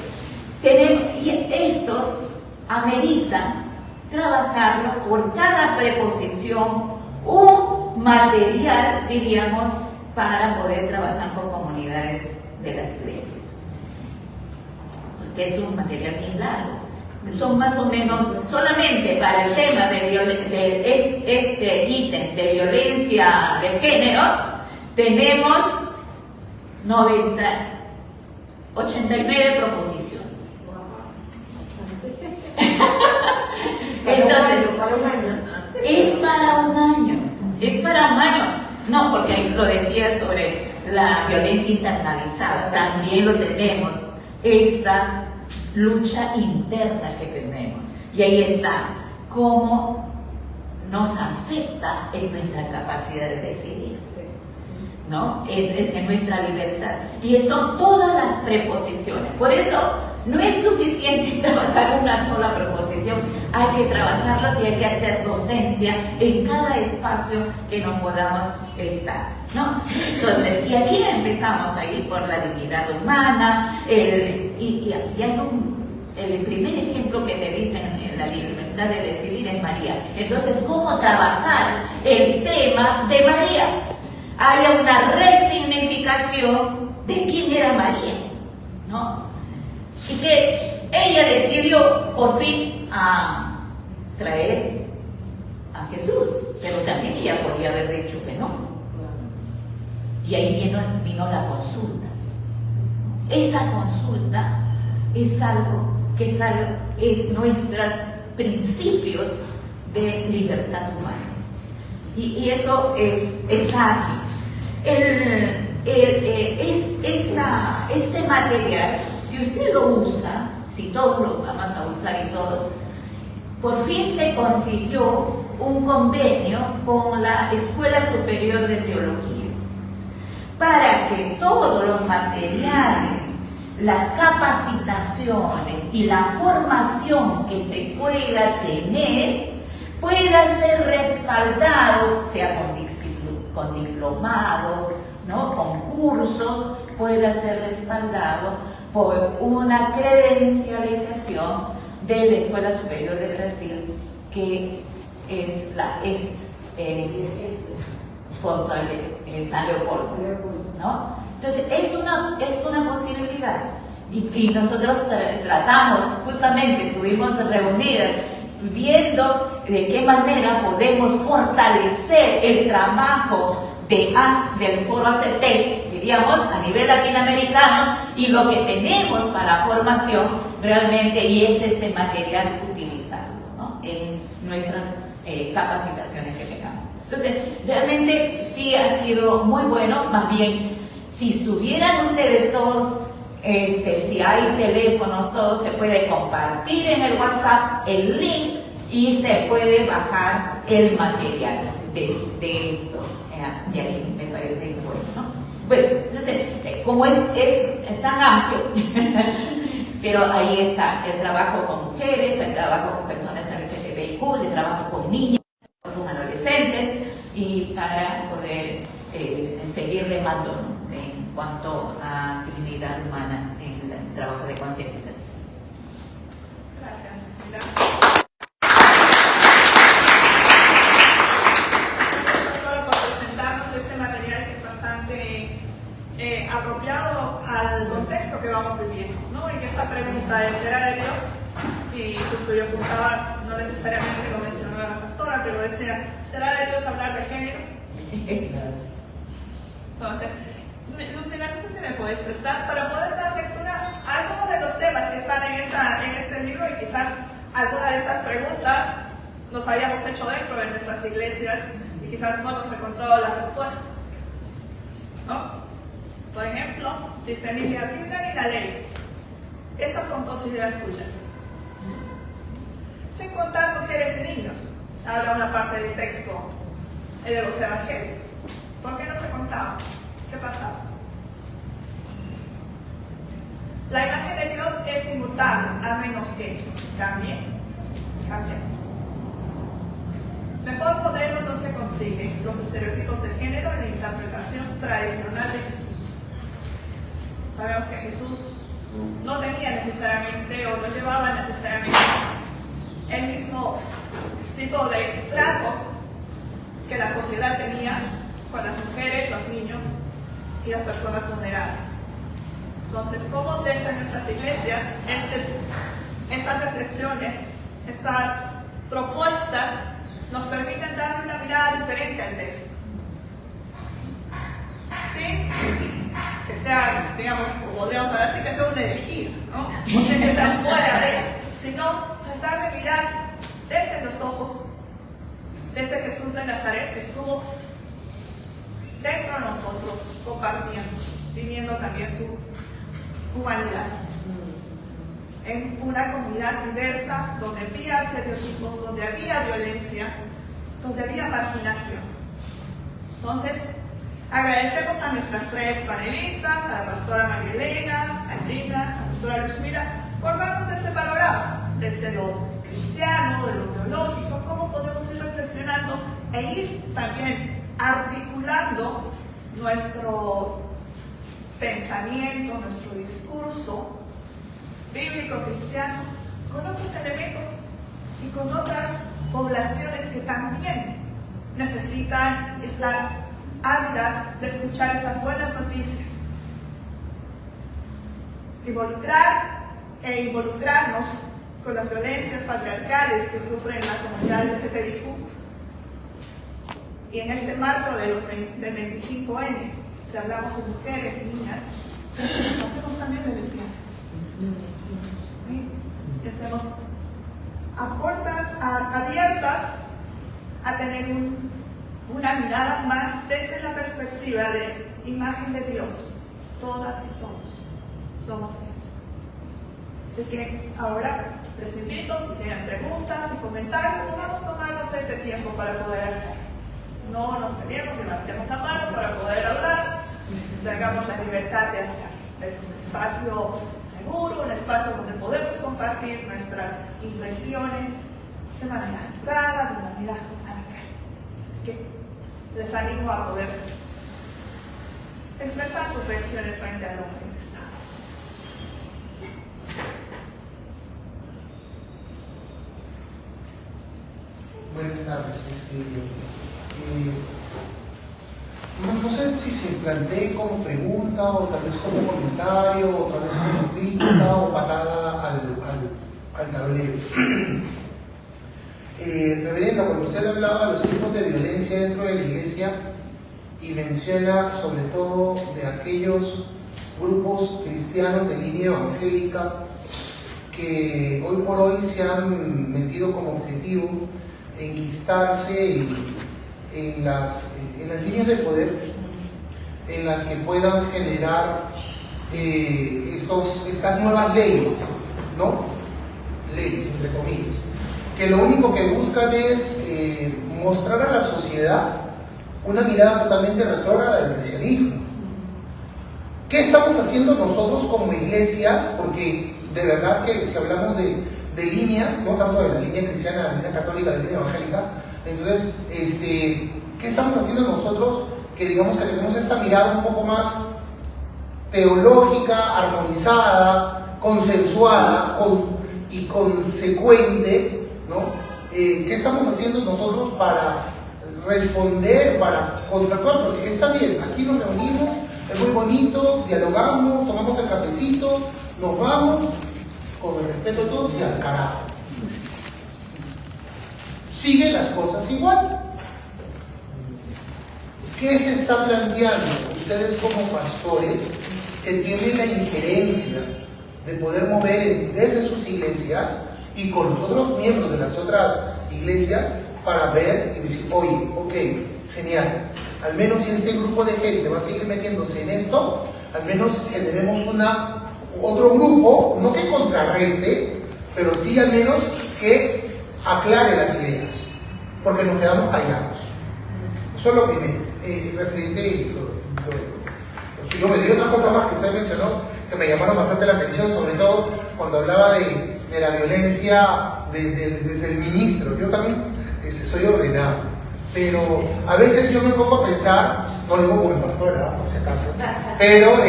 Speaker 4: Y estos ameritan trabajarlo por cada preposición, un material, diríamos, para poder trabajar con comunidades de las iglesias, porque es un material bien largo. Son más o menos, solamente para el tema de este ítem de violencia de género, tenemos 89 proposiciones. Entonces, es para un año. No, porque lo decía sobre la violencia internalizada, también lo tenemos, esta lucha interna que tenemos. Y ahí está, cómo nos afecta en nuestra capacidad de decidir, ¿no? En nuestra libertad. Y son todas las preposiciones. Por eso no es suficiente trabajar una sola preposición, hay que trabajarlas y hay que hacer docencia en cada espacio que nos podamos estar, ¿no? Entonces, y aquí empezamos ahí por la dignidad humana, y hay el primer ejemplo que te dicen en la libertad de decidir es María. Entonces, ¿cómo trabajar el tema de María? Hay una resignificación de quién era María, ¿no? Y que ella decidió por fin a traer a Jesús, pero también ella podía haber dicho que no. Y ahí vino la consulta. Esa consulta es algo que es nuestros principios de libertad humana. Y eso está aquí. Este material, si usted lo usa, si todos lo vamos a usar y todos, por fin se consiguió un convenio con la Escuela Superior de Teología para que todos los materiales, las capacitaciones y la formación que se pueda tener pueda ser respaldado, sea con diplomados, ¿no?, con cursos, pueda ser respaldado por una credencialización de la Escuela Superior de Brasil, que es la San Leopoldo, ¿no? Entonces es una posibilidad y nosotros tratamos, justamente estuvimos reunidas viendo de qué manera podemos fortalecer el trabajo del Foro ACT, diríamos, a nivel latinoamericano, y lo que tenemos para formación realmente, y es este material utilizarlo, ¿no?, en nuestras capacitaciones que tengamos. Entonces, realmente sí ha sido muy bueno. Más bien, si estuvieran ustedes todos, si hay teléfonos, todo se puede compartir en el WhatsApp el link y se puede bajar el material de esto. Y ahí me parece bueno, ¿no? Bueno, entonces, como es tan amplio, pero ahí está el trabajo con mujeres, el trabajo con personas LGTBIQ, el trabajo con niños, con adolescentes, y para poder seguir remando, ¿no?, en cuanto a dignidad humana en el trabajo de concientización.
Speaker 1: Gracias, apropiado al contexto que vamos viviendo, ¿no? Y que esta pregunta es: ¿será de Dios? Y justo yo apuntaba, no necesariamente lo mencionó la pastora, pero decía: ¿será de Dios hablar de género? Entonces, Luz Pilar, no sé si me puedes prestar para poder dar lectura a algunos de los temas que están en este libro, y quizás alguna de estas preguntas nos hayamos hecho dentro de nuestras iglesias y quizás no hemos encontrado la respuesta, ¿no? Por ejemplo, dice: ni la Biblia ni la ley. Estas son dos ideas tuyas. Sin contar mujeres y niños. Habla una parte del texto de los evangelios. ¿Por qué no se contaba? ¿Qué pasaba? La imagen de Dios es inmutable, a menos que cambie. Mejor modelo no se consigue los estereotipos de género en la interpretación tradicional de Jesús. Sabemos que Jesús no tenía necesariamente, o no llevaba necesariamente, el mismo tipo de trato que la sociedad tenía con las mujeres, los niños y las personas vulnerables. Entonces, ¿cómo desde nuestras iglesias estas reflexiones, estas propuestas nos permiten dar una mirada diferente al texto? ¿Sí? Que sea, digamos, podríamos hablar así, que sea una herejía, ¿no? O sea, que sea fuera de, sino tratar de mirar desde los ojos, desde Jesús de Nazaret, que estuvo dentro de nosotros, compartiendo, viviendo también su humanidad. En una comunidad diversa, donde había estereotipos, donde había violencia, donde había marginación. Entonces, agradecemos a nuestras tres panelistas, a la pastora María Elena, a Gina, a la pastora Luz Mira, por darnos este panorama, desde lo cristiano, de lo teológico, cómo podemos ir reflexionando e ir también articulando nuestro pensamiento, nuestro discurso bíblico cristiano con otros elementos y con otras poblaciones que también necesitan estar ávidas de escuchar estas buenas noticias. Involucrarnos con las violencias patriarcales que sufren la comunidad LGTBIQ. Y en este marco del 25N, si hablamos de mujeres y niñas, hablamos también de lesbianas. Estemos a puertas abiertas a tener una mirada más desde la perspectiva de imagen de Dios. Todas y todos somos eso. Así que ahora les invito, si tienen preguntas y comentarios, podamos tomarnos este tiempo para poder hacer. No nos peleemos, levantemos la mano para poder hablar, tengamos la libertad de hacer. Es un espacio seguro, un espacio donde podemos compartir nuestras impresiones de manera educada, de manera amical. Así que les animo a poder expresar sus reacciones frente al hombre del Estado.
Speaker 5: Buenas tardes. No sé si se plantee como pregunta o tal vez como comentario o tal vez como crítica o patada al tablero. Reverenda, cuando usted hablaba de los tipos de violencia dentro de la iglesia y menciona sobre todo de aquellos grupos cristianos de línea evangélica que hoy por hoy se han metido como objetivo enquistarse en las líneas de poder en las que puedan generar estas nuevas leyes, ¿no? Leyes, entre comillas, que lo único que buscan es mostrar a la sociedad una mirada totalmente retrógrada del cristianismo. ¿Qué estamos haciendo nosotros como iglesias? Porque de verdad que si hablamos de líneas, no tanto de la línea cristiana, la línea católica, la línea evangélica, entonces, ¿qué estamos haciendo nosotros que digamos que tenemos esta mirada un poco más teológica, armonizada, consensuada y consecuente, ¿no? ¿Qué estamos haciendo nosotros para responder, para contratar? Porque está bien, aquí nos reunimos, es muy bonito, dialogamos, tomamos el cafecito, nos vamos, con el respeto a todos y al carajo. Siguen las cosas igual. ¿Qué se está planteando ustedes como pastores que tienen la injerencia de poder mover desde sus iglesias y con los otros miembros de las otras iglesias para ver y decir, oye, ok, genial, al menos si este grupo de gente va a seguir metiéndose en esto, al menos generemos otro grupo, no que contrarreste, pero sí al menos que aclare las ideas, porque nos quedamos callados. Eso es lo primero. Referente, yo me di otra cosa más que usted mencionó, que me llamaron bastante la atención, sobre todo cuando hablaba de la violencia desde el ministro. Yo también soy ordenado, pero a veces yo me pongo a pensar, no lo digo como el pastor, ¿verdad? Por si acaso, pero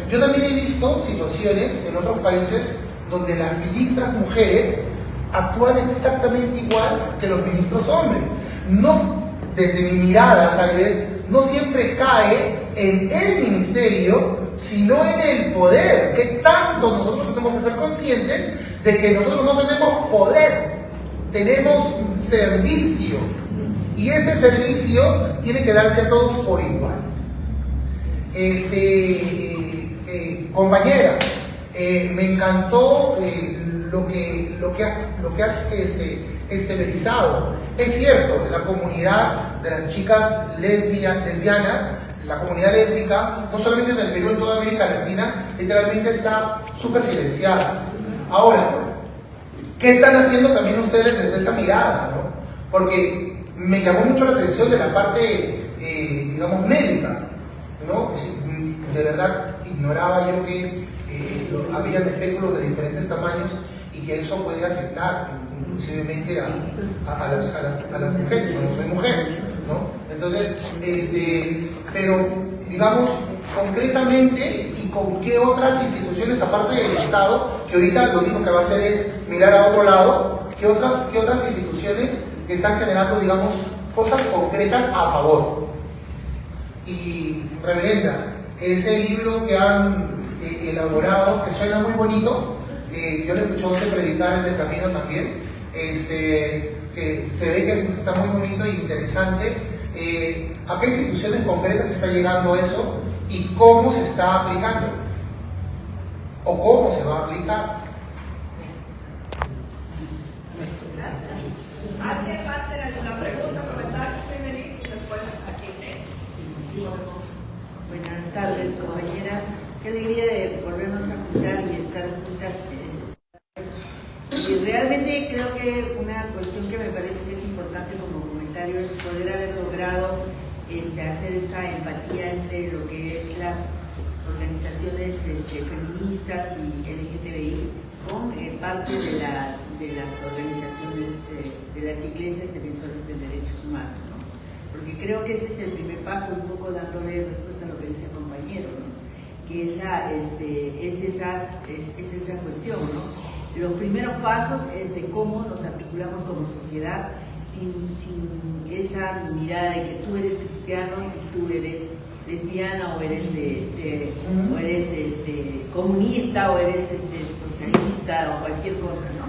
Speaker 5: yo también he visto situaciones en otros países donde las ministras mujeres actúan exactamente igual que los ministros hombres. No, desde mi mirada tal vez, no siempre cae en el ministerio, sino en el poder. Que tanto nosotros tenemos que ser conscientes de que nosotros no tenemos poder, tenemos servicio. Y ese servicio tiene que darse a todos por igual. Compañera, me encantó lo que has exteriorizado. Es cierto, la comunidad de las chicas lesbianas, la comunidad lésbica, no solamente en el Perú, en toda América Latina, literalmente está súper silenciada. Ahora, ¿qué están haciendo también ustedes desde esa mirada, no? Porque me llamó mucho la atención de la parte, digamos, médica, ¿no? De verdad, ignoraba yo que había espéculos de diferentes tamaños y que eso puede afectar inclusivemente a las mujeres. Yo no soy mujer, ¿no? Entonces, pero digamos, concretamente, y con qué otras instituciones, aparte del Estado, que ahorita lo único que va a hacer es mirar a otro lado, qué otras instituciones que están generando, digamos, cosas concretas a favor. Y, reverenda, ese libro que han elaborado, que suena muy bonito, yo le escuché a usted predicar en el camino también, que se ve que está muy bonito e interesante. ¿A qué instituciones concretas está llegando eso y cómo se está aplicando? ¿O cómo se va a aplicar?
Speaker 1: Gracias. ¿Alguien más tiene alguna pregunta, comentario?
Speaker 6: Buenas tardes, compañeras. Qué alegría de volvernos a juntar y estar juntas. Y realmente creo que una cuestión que me parece que es importante como comentario es poder haber logrado hacer esta empatía entre lo que es las organizaciones feministas y LGTBI con parte de las organizaciones de las iglesias defensoras de derechos humanos, ¿no? Porque creo que ese es el primer paso, un poco dándole respuesta a lo que dice el compañero, ¿no? Que es esa cuestión, ¿no? Los primeros pasos es de cómo nos articulamos como sociedad sin esa mirada de que tú eres cristiano y tú eres lesbiana o eres o eres comunista o eres socialista o cualquier cosa, ¿no?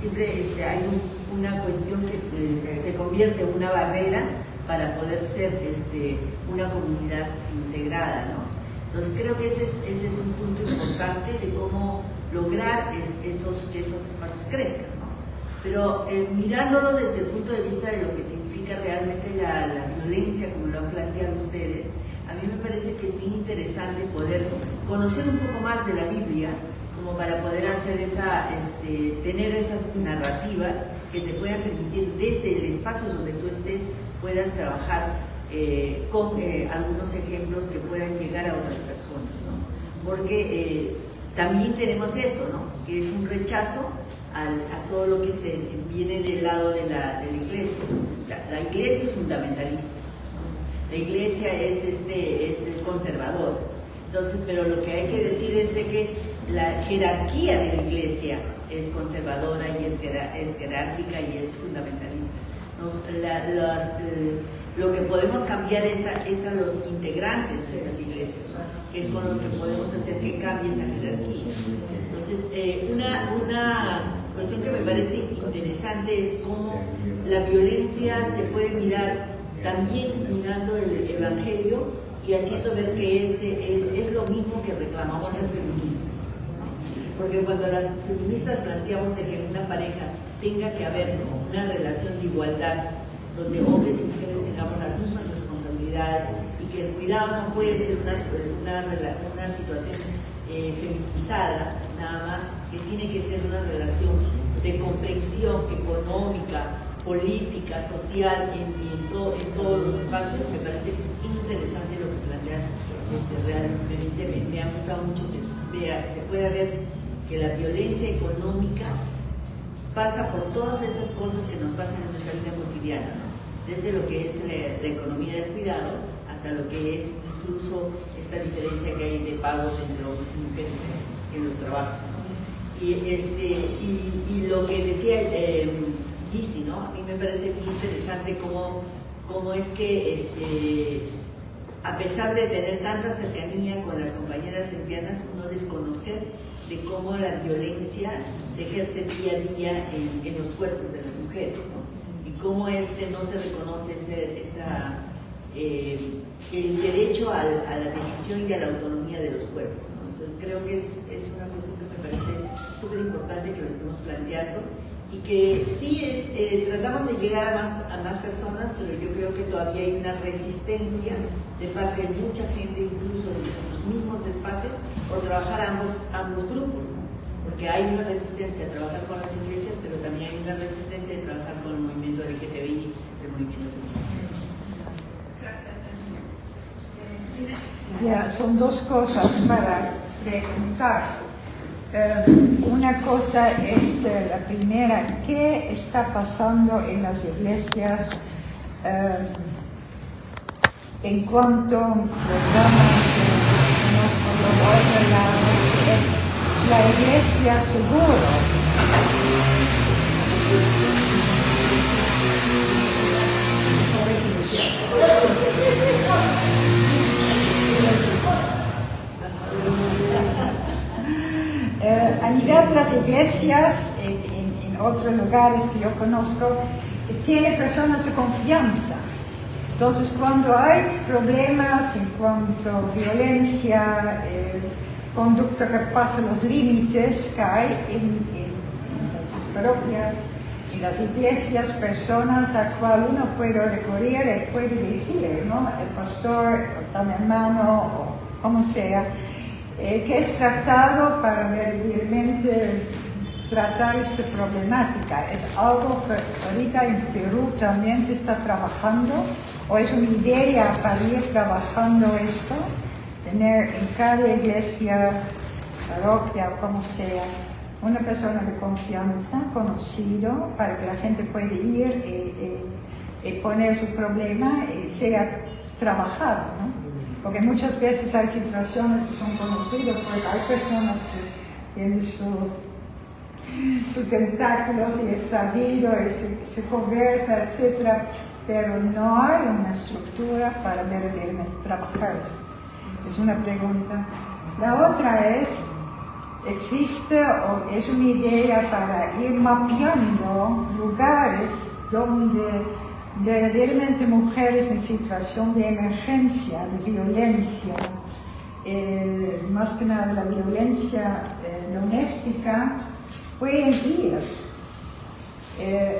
Speaker 6: Siempre hay una cuestión que se convierte en una barrera para poder ser una comunidad integrada, ¿no? Entonces creo que ese es un punto importante de cómo lograr que estos espacios crezcan, ¿no? Pero mirándolo desde el punto de vista de lo que significa realmente la violencia, como lo han planteado ustedes, a mí me parece que es bien interesante poder conocer un poco más de la Biblia, como para poder hacer tener esas narrativas que te puedan permitir desde el espacio donde tú estés puedas trabajar con algunos ejemplos que puedan llegar a otras personas, ¿no? Porque también tenemos eso, ¿no? Que es un rechazo a todo lo que viene del lado de la iglesia, ¿no? O sea, la iglesia es fundamentalista, ¿no? La iglesia es el conservador. Entonces, pero lo que hay que decir es de que la jerarquía de la iglesia es conservadora y es jerárquica y es fundamentalista. Lo que podemos cambiar es a los integrantes de las iglesias, ¿no? Que es con lo que podemos hacer que cambie esa jerarquía. Entonces, una cuestión que me parece interesante es cómo la violencia se puede mirar también mirando el Evangelio y haciendo ver que es lo mismo que reclamamos las feministas, ¿no? Porque cuando las feministas planteamos de que en una pareja tenga que haber una relación de igualdad, donde hombres y mujeres tengamos las mismas responsabilidades y que el cuidado no puede ser una situación feminizada, nada más, que tiene que ser una relación de comprensión económica, política, social, en todos los espacios. Me parece que es interesante lo que planteas, realmente me ha gustado mucho que se pueda ver que la violencia económica pasa por todas esas cosas que nos pasan en nuestra vida cotidiana, ¿no? Desde lo que es la economía del cuidado hasta lo que es incluso esta diferencia que hay de pagos entre hombres y mujeres en los trabajos, ¿no? Y lo que decía Gissi, ¿no? A mí me parece muy interesante cómo es que a pesar de tener tanta cercanía con las compañeras lesbianas, uno desconocer de cómo la violencia se ejerce día a día en los cuerpos de las mujeres, ¿no? Y cómo no se reconoce el derecho a la decisión y a la autonomía de los cuerpos, ¿no? Entonces, creo que es una cuestión que me parece súper importante que lo estemos planteando y que sí tratamos de llegar a más personas, pero yo creo que todavía hay una resistencia de parte de mucha gente, incluso en los mismos espacios, por trabajar ambos grupos, ¿no? Porque hay una resistencia a trabajar con las iglesias, pero también hay una resistencia a trabajar con el movimiento LGTBI, el movimiento feminista.
Speaker 7: Gracias. Son dos cosas para preguntar. Una cosa es la primera, ¿qué está pasando en las iglesias en cuanto a programas que conozco por otro lado, que es la iglesia seguro? A nivel de las iglesias, en otros lugares que yo conozco, tiene personas de confianza. Entonces, cuando hay problemas en cuanto a violencia, conducta que pasa los límites que hay en las parroquias, en las iglesias, personas a cual uno puede recurrir y puede decir, ¿no? El pastor, o mi hermano, o como sea, que es tratado para verdaderamente tratar esta problemática. Es algo que ahorita en Perú también se está trabajando, o es una idea para ir trabajando esto, tener en cada iglesia, parroquia o como sea, una persona de confianza, conocido, para que la gente pueda ir y poner su problema y sea trabajado, ¿no? Porque muchas veces hay situaciones que son conocidas, porque hay personas que tienen sus tentáculos y es sabido y se conversa, etc. Pero no hay una estructura para verdaderamente trabajar. Es una pregunta. La otra es, existe o es una idea para ir mapeando lugares donde verdaderamente mujeres en situación de emergencia, de violencia, más que nada la violencia doméstica, pueden ir.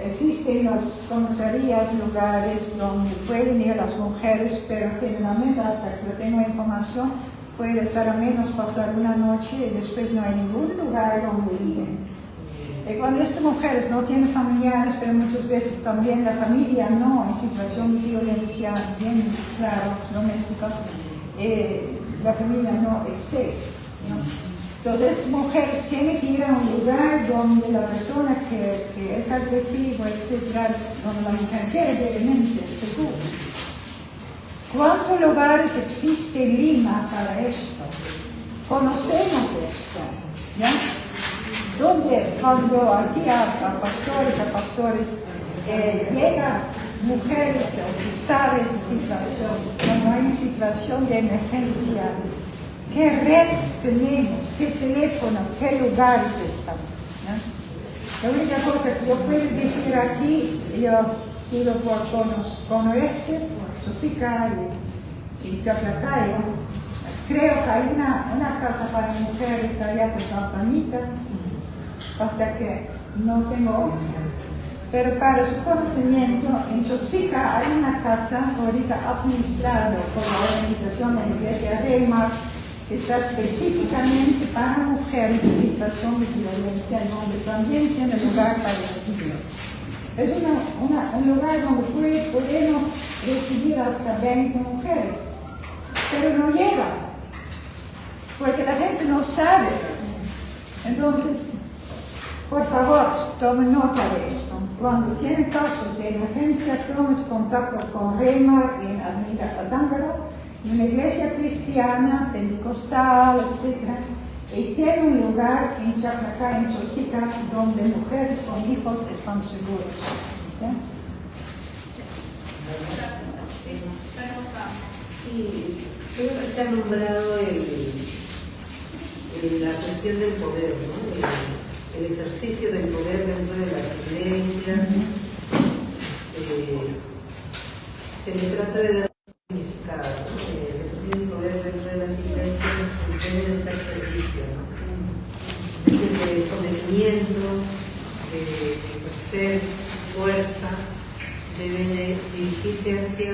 Speaker 7: Existen las comisarías, lugares donde pueden ir las mujeres, pero generalmente, hasta que yo tengo información, puede estar a menos pasar una noche y después no hay ningún lugar donde ir. Cuando estas mujeres no tienen familiares, pero muchas veces también la familia no, en situación de violencia, bien claro, doméstica, la familia no es safe, ¿no? Entonces, estas mujeres tienen que ir a un lugar donde la persona que es agresiva, etc., donde la mujer quiere realmente seguro. ¿Cuántos lugares existe en Lima para esto? Conocemos esto, ¿ya? Donde cuando aquí a pastores, llegan mujeres o se sabe esa situación, cuando hay una situación de emergencia, ¿qué redes tenemos? ¿Qué teléfono? ¿Qué lugares están? ¿No? La única cosa que yo puedo decir aquí, yo pido por conocerse, por Chosica y Chaclacayo. Creo que hay una casa para mujeres allá por Santa Anita, hasta que no tengo otra. Pero para su conocimiento, en Chosica hay una casa ahorita administrada por la organización de la Iglesia Reymar, que está específicamente para mujeres en situación de violencia, donde también tiene lugar para los niños. Es un lugar donde podemos recibir hasta 20 mujeres, pero no llega, porque la gente no sabe. Entonces, por favor, tomen nota de esto. Cuando tienen casos de emergencia, tomen contacto con Reymar en Avenida Cazángaro, en una iglesia cristiana, pentecostal, etc. Y tiene un lugar en Chaclacá, en Chosica, donde mujeres con hijos están seguros. ¿Sí?
Speaker 8: Sí, creo que está nombrado la cuestión del poder, ¿no? El ejercicio del poder dentro de las iglesias. Se le trata de dar un significado, ¿no? El ejercicio del poder dentro de las iglesias debe de ser servicio, ¿no? Es decir, de sometimiento, de ejercer fuerza, debe de dirigirse hacia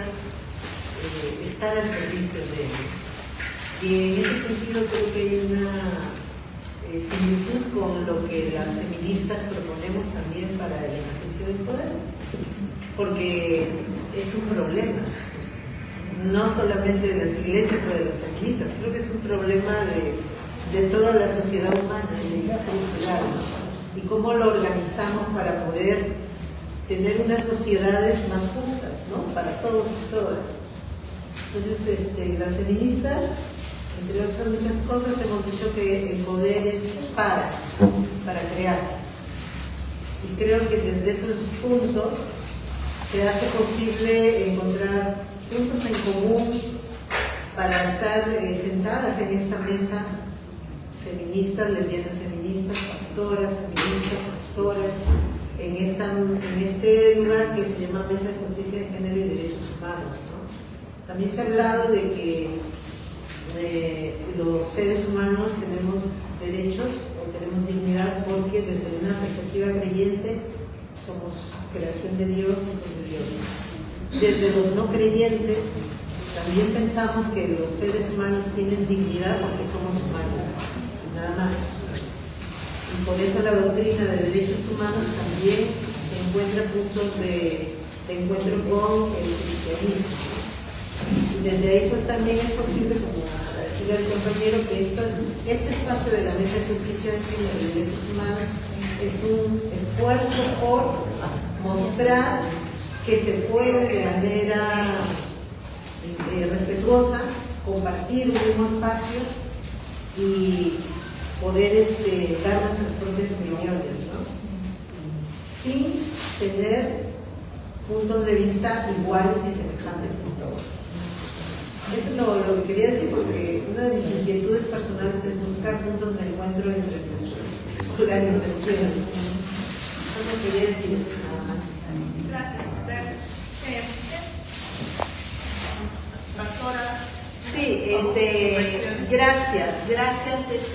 Speaker 8: estar al servicio de él. Y en ese sentido creo que hay una similitud con lo que las feministas proponemos también para el ejercicio del poder, porque es un problema, no solamente de las iglesias o de los feministas, creo que es un problema de toda la sociedad humana y estructural, ¿no? Y cómo lo organizamos para poder tener unas sociedades más justas, ¿no? Para todos y todas. Entonces, las feministas, entre otras muchas cosas, hemos dicho que el poder es para crear. Y creo que desde esos puntos se hace posible encontrar puntos en común para estar sentadas en esta mesa, feministas, lesbianas feministas, pastoras, en este lugar que se llama Mesa de Justicia de Género y Derechos Humanos, ¿no? También se ha hablado de que los seres humanos tenemos derechos o tenemos dignidad porque desde una perspectiva creyente somos creación de Dios y de Dios. Desde los no creyentes también pensamos que los seres humanos tienen dignidad porque somos humanos, nada más. Y por eso la doctrina de derechos humanos también encuentra puntos de encuentro con el cristianismo. Y desde ahí pues también es posible, como decía el compañero, que este espacio de la Mesa de Justicia de Género y Derechos Humanos es un esfuerzo por mostrar que se puede de manera respetuosa compartir un mismo espacio y poder dar nuestras propias opiniones, ¿no? Sin tener puntos de vista iguales y semejantes en todos. Eso es lo que quería decir, porque una de mis inquietudes personales es buscar puntos de encuentro entre nuestras organizaciones. Solo quería decir eso nada más.
Speaker 1: Gracias, Esther. Pastora.
Speaker 2: Sí, gracias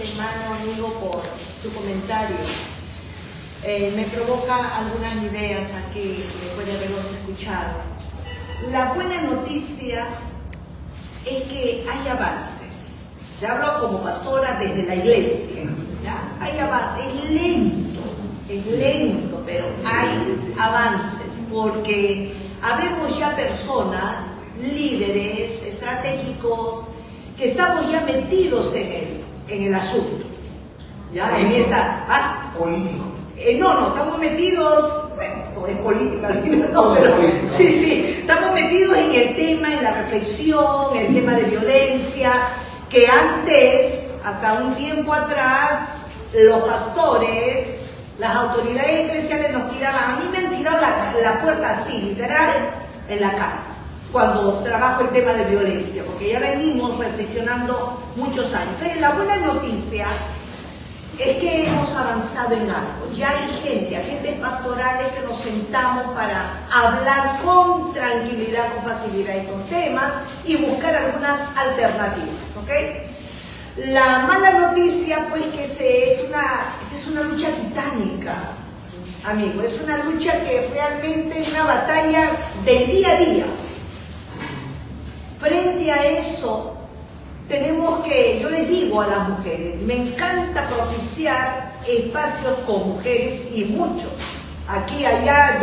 Speaker 2: hermano amigo por tu comentario. Me provoca algunas ideas aquí después de haberlos escuchado. La buena noticia es que hay avances. Te hablo como pastora desde la iglesia, ¿ya? Hay avances, es lento, pero hay avances, porque habemos ya personas, líderes estratégicos, que estamos ya metidos en el asunto. ¿Ya? En esta...
Speaker 5: Político.
Speaker 2: No, estamos metidos, bueno, es política al final, no, pero sí, estamos metidos en el tema, en la reflexión, el tema de violencia, que antes, hasta un tiempo atrás, los pastores, las autoridades eclesiales nos tiraban, a mí me han tirado la puerta así, literal, en la cara, cuando trabajo el tema de violencia, porque ya venimos reflexionando muchos años. Entonces, la buena noticia es que hemos avanzado en algo. Ya hay agentes pastorales que nos sentamos para hablar con tranquilidad, con facilidad estos temas y buscar algunas alternativas, ¿ok? La mala noticia, pues, que es una lucha titánica, amigo. Es una lucha que realmente es una batalla del día a día. Frente a eso, tenemos que, yo les digo a las mujeres, me encanta propiciar espacios con mujeres y muchos, aquí, allá,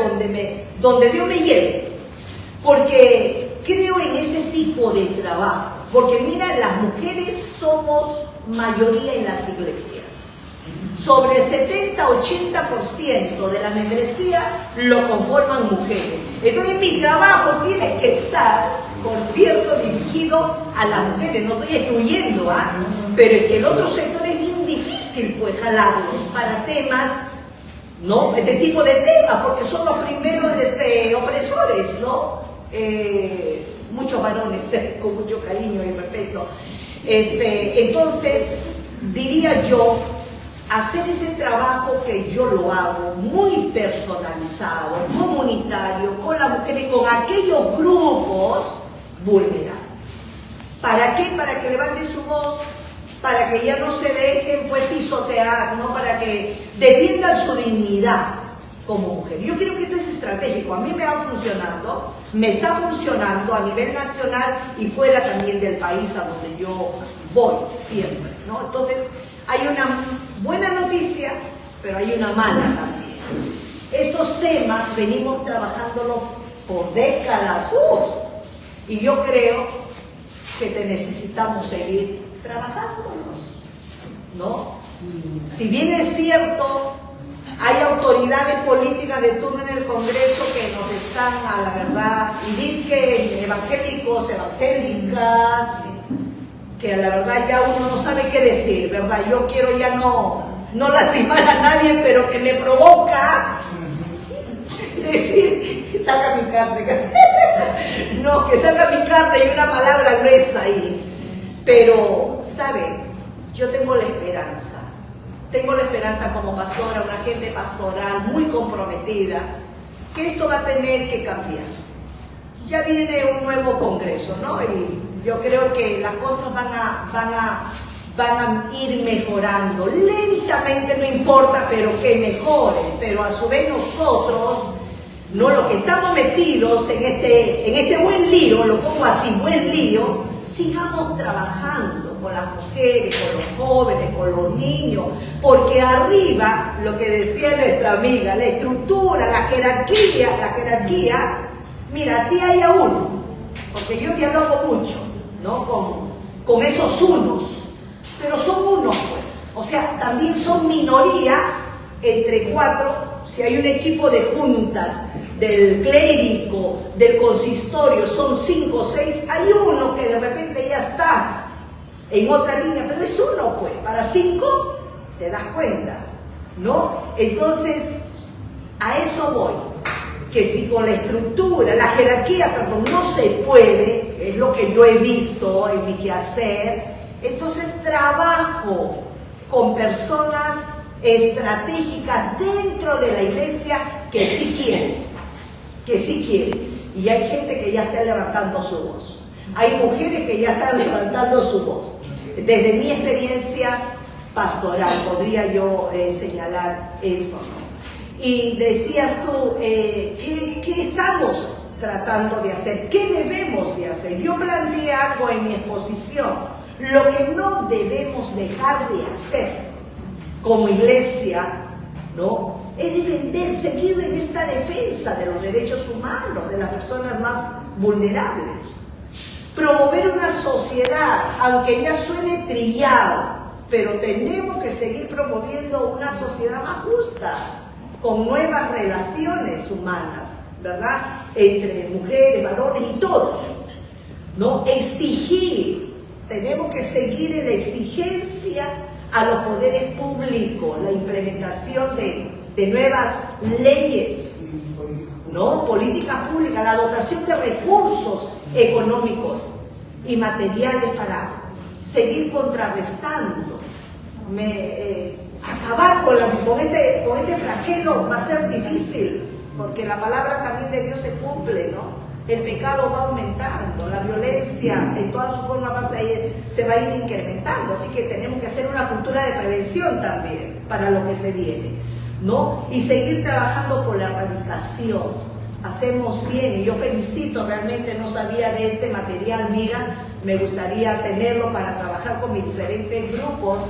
Speaker 2: donde Dios me lleve, porque creo en ese tipo de trabajo, porque mira, las mujeres somos mayoría en las iglesias, sobre el 70-80% de la membresía lo conforman mujeres, entonces mi trabajo tiene que estar, por cierto, dirigido a las mujeres, no estoy excluyendo, pero es que el otro sector es bien difícil, pues, jalarlos para temas, ¿no? Este tipo de temas, porque son los primeros opresores, ¿no? Muchos varones, con mucho cariño y respeto. Entonces, diría yo, hacer ese trabajo que yo lo hago, muy personalizado, comunitario, con las mujeres, con aquellos grupos vulnerables. ¿Para qué? Para que levanten su voz, para que ya no se dejen, pues, pisotear, ¿no? Para que defiendan su dignidad como mujer. Yo creo que esto es estratégico. A mí me está funcionando a nivel nacional y fuera también del país a donde yo voy siempre, ¿no? Entonces, hay una buena noticia, pero hay una mala también. Estos temas venimos trabajándolos por décadas, y yo creo que necesitamos seguir trabajándolos, ¿no? Si bien es cierto, hay autoridades políticas de turno en el Congreso que nos están, a la verdad, y dicen evangélicos, evangélicas, que a la verdad ya uno no sabe qué decir, ¿verdad? Yo quiero ya no lastimar a nadie, pero que me provoca decir, que salga mi carne. No, que salga mi carne y una palabra gruesa ahí. Pero, ¿saben? Yo tengo la esperanza como pastora, una gente pastoral muy comprometida, que esto va a tener que cambiar. Ya viene un nuevo Congreso, ¿no? Y yo creo que las cosas van a ir mejorando. Lentamente, no importa, pero que mejoren. Pero a su vez nosotros no, los que estamos metidos en este buen lío, lo pongo así, buen lío, sigamos trabajando con las mujeres, con los jóvenes, con los niños, porque arriba, lo que decía nuestra amiga, la estructura, la jerarquía, mira, sí hay a uno, porque yo dialogo mucho, ¿no? Con esos unos, pero son unos, pues. O sea, también son minoría entre 4, si hay un equipo de juntas, del clérigo, del consistorio, son 5 o 6, hay uno que de repente ya está en otra línea, pero es uno, pues, para 5 te das cuenta, ¿no? Entonces, a eso voy, que si con la estructura, la jerarquía, perdón, no se puede, es lo que yo he visto en mi quehacer, entonces trabajo con personas estratégicas dentro de la iglesia que sí quieren, y hay gente que ya está levantando su voz, hay mujeres que ya están levantando su voz. Desde mi experiencia pastoral podría yo señalar eso, ¿no? Y decías tú, ¿qué estamos tratando de hacer? ¿Qué debemos de hacer? Yo planteé algo en mi exposición, lo que no debemos dejar de hacer como iglesia, ¿no? Es defender, seguir en esta defensa de los derechos humanos, de las personas más vulnerables. Promover una sociedad, aunque ya suene trillado, pero tenemos que seguir promoviendo una sociedad más justa, con nuevas relaciones humanas, ¿verdad? Entre mujeres, varones y todos, ¿no? Exigir, tenemos que seguir en la exigencia a los poderes públicos, la implementación de nuevas leyes, ¿no? Políticas públicas, la dotación de recursos económicos y materiales para seguir contrarrestando. Acabar con este flagelo va a ser difícil, porque la palabra también de Dios se cumple, ¿no? El pecado va aumentando, la violencia en todas sus formas se va a ir incrementando, así que tenemos que hacer una cultura de prevención también para lo que se viene, ¿no? Y seguir trabajando por la erradicación. Hacemos bien, y yo felicito, realmente no sabía de este material, mira, me gustaría tenerlo para trabajar con mis diferentes grupos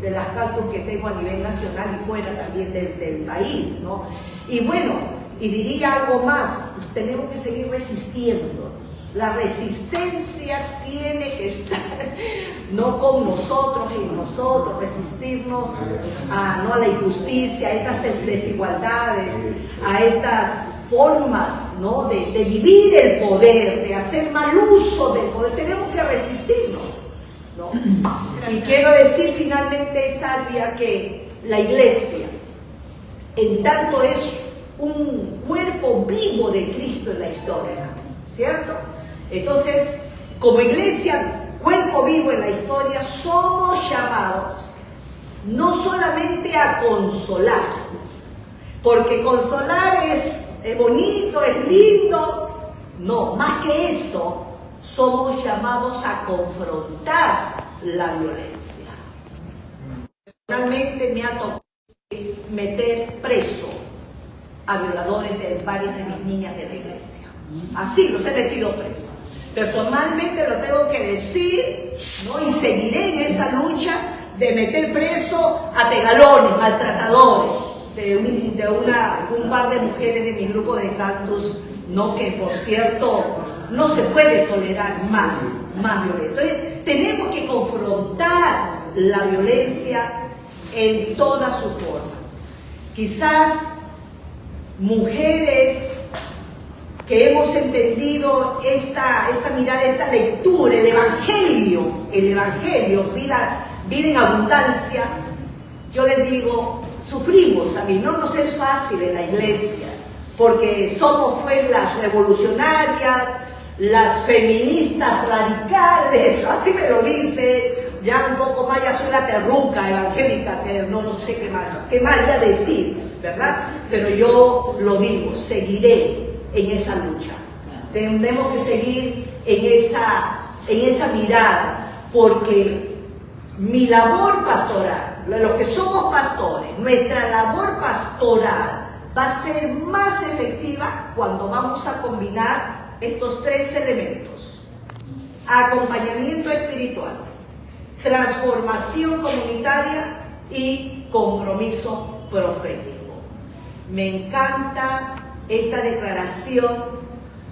Speaker 2: de las caucus que tengo a nivel nacional y fuera también del país, ¿no? Y bueno, y diría algo más, tenemos que seguir resistiendo. La resistencia tiene que estar, no con nosotros, en nosotros, resistirnos a la injusticia, a estas desigualdades, a estas formas, ¿no? de vivir el poder, de hacer mal uso del poder. Tenemos que resistirnos, ¿no? Y quiero decir finalmente, Salvia, que la iglesia, en tanto es un cuerpo vivo de Cristo en la historia, ¿cierto? Entonces, como iglesia, cuerpo vivo en la historia, somos llamados no solamente a consolar, porque consolar es bonito, es lindo, no, más que eso, somos llamados a confrontar la violencia. Personalmente me ha tocado meter preso a violadores de varias de mis niñas de la iglesia. Así los he metido preso. Personalmente lo tengo que decir, ¿no? Y seguiré en esa lucha de meter preso a tegalones, maltratadores, de un par de mujeres de mi grupo de Cactus, ¿no? Que por cierto no se puede tolerar más violencia. Entonces tenemos que confrontar la violencia en todas sus formas. Quizás mujeres que hemos entendido esta mirada, esta lectura, el Evangelio, vida en abundancia, yo les digo, sufrimos también, no nos es fácil en la iglesia, porque somos pues las revolucionarias, las feministas radicales, así me lo dice, ya un poco más, ya soy la terruca evangélica, que no sé qué más ya decir, ¿verdad? Pero yo lo digo, seguiré en esa lucha. Tenemos que seguir en esa mirada, porque mi labor pastoral, los que somos pastores, nuestra labor pastoral va a ser más efectiva cuando vamos a combinar estos tres elementos: acompañamiento espiritual, transformación comunitaria y compromiso profético. Me encanta esta declaración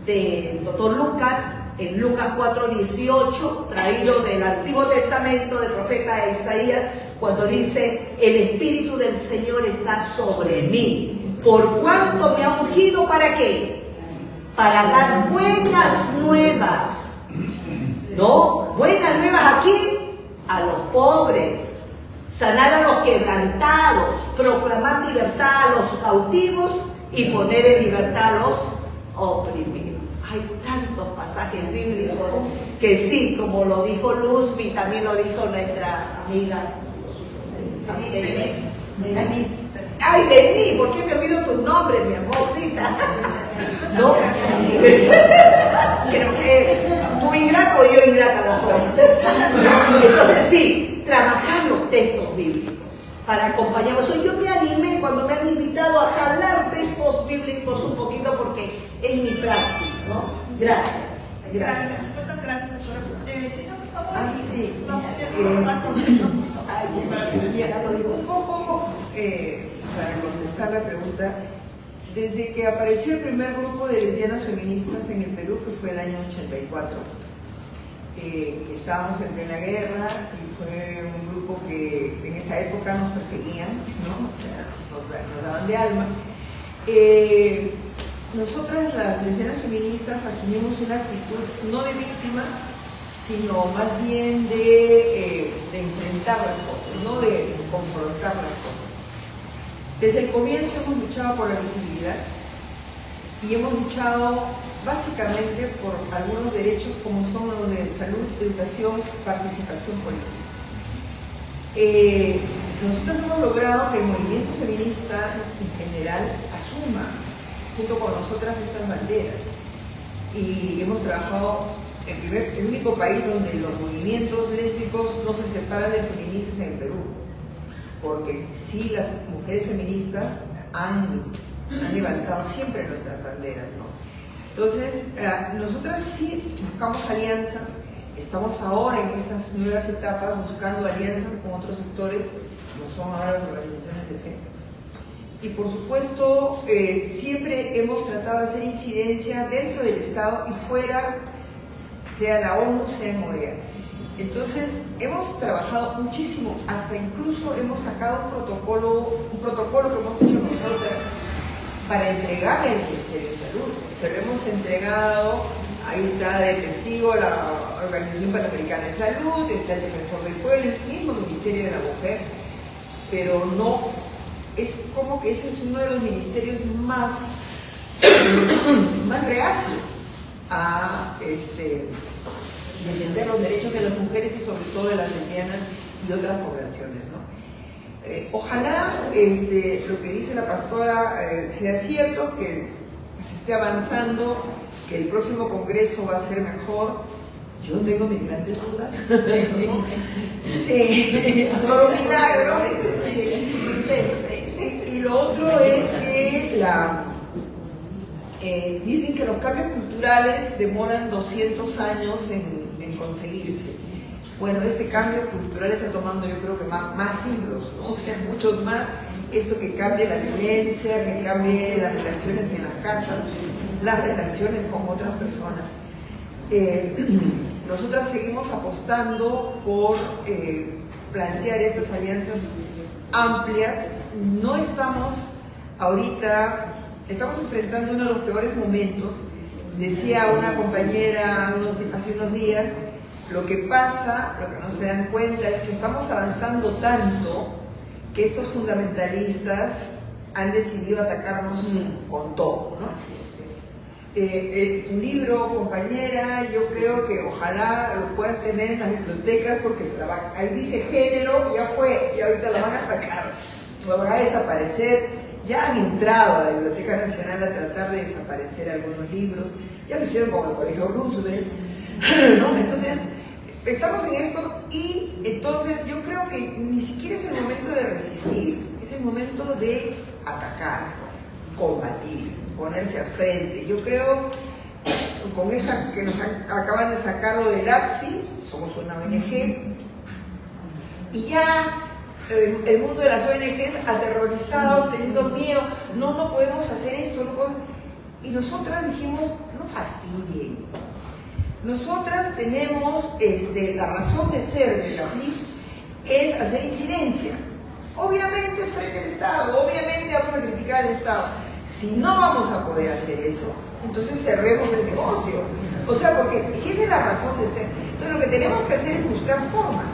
Speaker 2: del doctor Lucas en Lucas 4:18, traído del Antiguo Testamento del profeta Isaías, cuando dice: el Espíritu del Señor está sobre mí, por cuanto me ha ungido. ¿Para qué? Para dar buenas nuevas. ¿No? Buenas nuevas ¿a quién? A los pobres, sanar a los quebrantados, proclamar libertad a los cautivos y poner en libertad a los oprimidos. Hay tantos pasajes bíblicos que sí, como lo dijo Luzmi, también lo dijo nuestra amiga Denise. Ay, Denise, ¿por qué me olvido tu nombre, mi amorcita? ¿No? Creo que tú ingrato o yo ingrata las dos. Entonces sí, trabajar los textos bíblicos para acompañarnos. Yo me animé cuando me han invitado a jalar textos bíblicos un poquito porque es mi praxis, ¿no? Gracias.
Speaker 1: Muchas gracias, doctora. Chino, por favor.
Speaker 3: Ay, sí.
Speaker 1: Vamos a ir más concretos.
Speaker 3: Ya lo digo un poco para contestar la pregunta. Desde que apareció el primer grupo de lesbianas feministas en el Perú, que fue el año 84, que estábamos en plena guerra y fue un grupo que en esa época nos perseguían, ¿no? O sea, nos daban de alma. Nosotras, las lesbianas feministas, asumimos una actitud no de víctimas, sino más bien de enfrentar las cosas, no de confrontar las cosas. Desde el comienzo hemos luchado por la visibilidad y hemos luchado básicamente por algunos derechos como son los de salud, educación, participación política. Nosotros hemos logrado que el movimiento feminista en general asuma junto con nosotras estas banderas y hemos trabajado el único país donde los movimientos lésbicos no se separan de feministas en el Perú, porque sí, las mujeres feministas han levantado siempre nuestras banderas, ¿no? Entonces, nosotras sí buscamos alianzas, estamos ahora en estas nuevas etapas buscando alianzas con otros sectores, como son ahora las organizaciones de fe. Y por supuesto, siempre hemos tratado de hacer incidencia dentro del Estado y fuera, sea la ONU, sea en OEA. Entonces, hemos trabajado muchísimo, hasta incluso hemos sacado un protocolo que hemos hecho nosotras para entregarle al Ministerio de Salud. Se lo hemos entregado, ahí está de testigo la Organización Panamericana de Salud, está el Defensor del Pueblo, el mismo Ministerio de la Mujer, pero no, es como que ese es uno de los ministerios más reacios a defender los derechos de las mujeres y sobre todo de las lesbianas y de otras poblaciones, ¿no? Ojalá lo que dice la pastora sea cierto, que se esté avanzando, que el próximo congreso va a ser mejor. Yo tengo mis grandes dudas. Sí, solo un milagro. Y lo otro es que dicen que los cambios culturales demoran 200 años en conseguirse. Bueno, este cambio cultural está tomando, yo creo que más siglos, ¿no? O sea, muchos más. Esto que cambie la violencia, que cambie las relaciones en las casas, las relaciones con otras personas. Nosotras seguimos apostando por plantear estas alianzas amplias. No estamos ahorita, estamos enfrentando uno de los peores momentos. Decía una compañera hace unos días, lo que pasa, lo que no se dan cuenta es que estamos avanzando tanto que estos fundamentalistas han decidido atacarnos con todo, ¿no? Tu libro, compañera, yo creo que ojalá lo puedas tener en las bibliotecas porque ahí dice género, ya fue, y ahorita lo van a sacar, lo van a desaparecer. Ya han entrado a la Biblioteca Nacional a tratar de desaparecer algunos libros, ya lo hicieron con el Colegio Roosevelt, ¿no? Entonces, estamos en esto y entonces yo creo que ni siquiera es el momento de resistir, es el momento de atacar. combatir, ponerse al frente. Yo creo, con esta que nos acaban de sacar lo del APSI, somos una ONG, y ya el mundo de las ONGs aterrorizados, teniendo miedo, no podemos hacer esto, no podemos. Y nosotras dijimos, no fastidien. Nosotras tenemos la razón de ser de la UIF es hacer incidencia. Obviamente frente al Estado, obviamente vamos a criticar al Estado. Si no vamos a poder hacer eso, entonces cerremos el negocio. O sea, porque si esa es la razón de ser, entonces lo que tenemos que hacer es buscar formas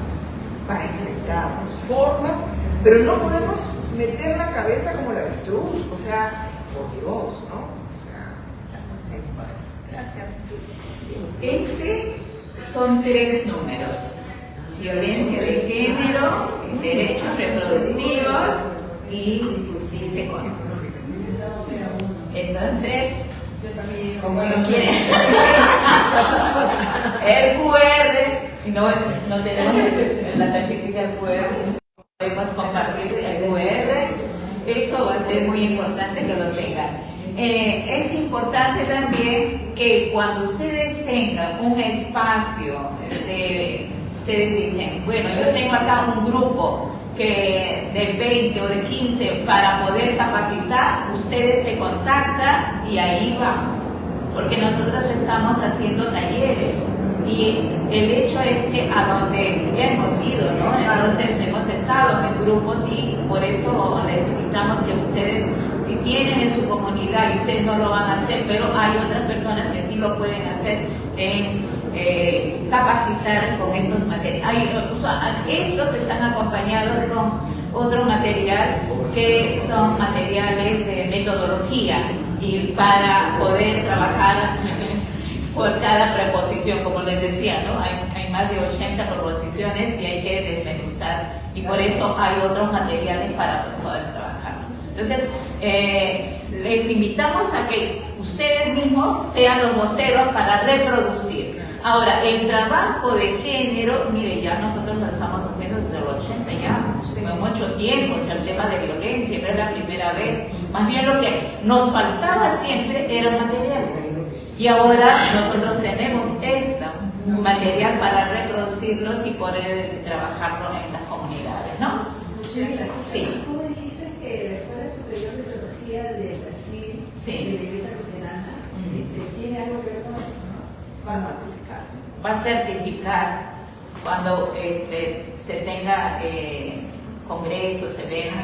Speaker 3: para enfrentarnos, formas, pero no podemos meter la cabeza como la avestruz, o sea, por Dios, ¿no? O sea,
Speaker 1: Gracias.
Speaker 4: Son 3 números: violencia de género, derechos reproductivos y justicia económica. Entonces, como lo quieren, el QR, no tenemos la tarjetita del QR, podemos compartir el QR, eso va a ser muy importante que lo tengan. Es importante también que cuando ustedes tengan un espacio ustedes dicen, bueno, yo tengo acá un grupo de 20 o de 15 para poder capacitar, ustedes se contactan y ahí vamos, porque nosotros estamos haciendo talleres y el hecho es que a donde ya hemos ido, ¿no? Entonces hemos estado en grupos y por eso les invitamos que ustedes, si tienen en su comunidad y ustedes no lo van a hacer, pero hay otras personas que sí lo pueden hacer, capacitar con estos materiales. Estos están acompañados con otro material que son materiales de metodología y para poder trabajar por cada preposición, como les decía, ¿no? Hay más de 80 preposiciones y hay que desmenuzar y por eso hay otros materiales para poder trabajar. Entonces, les invitamos a que ustedes mismos sean los voceros para reproducir. Ahora, el trabajo de género, mire, ya nosotros lo estamos haciendo desde los 80 ya, mucho tiempo, o sea, el tema de violencia, no es la primera vez. Más bien lo que nos faltaba siempre eran materiales. Y ahora nosotros tenemos este material para reproducirlos y poder trabajarlo en las comunidades, ¿no? Sí.
Speaker 8: Tú dijiste que la Escuela Superior de Teología de Brasil,
Speaker 4: Sí.
Speaker 8: de la Iglesia Luterana, tiene algo que ver con eso, ¿no? Va a certificarse.
Speaker 4: Va a certificar cuando se tenga congresos, eventos.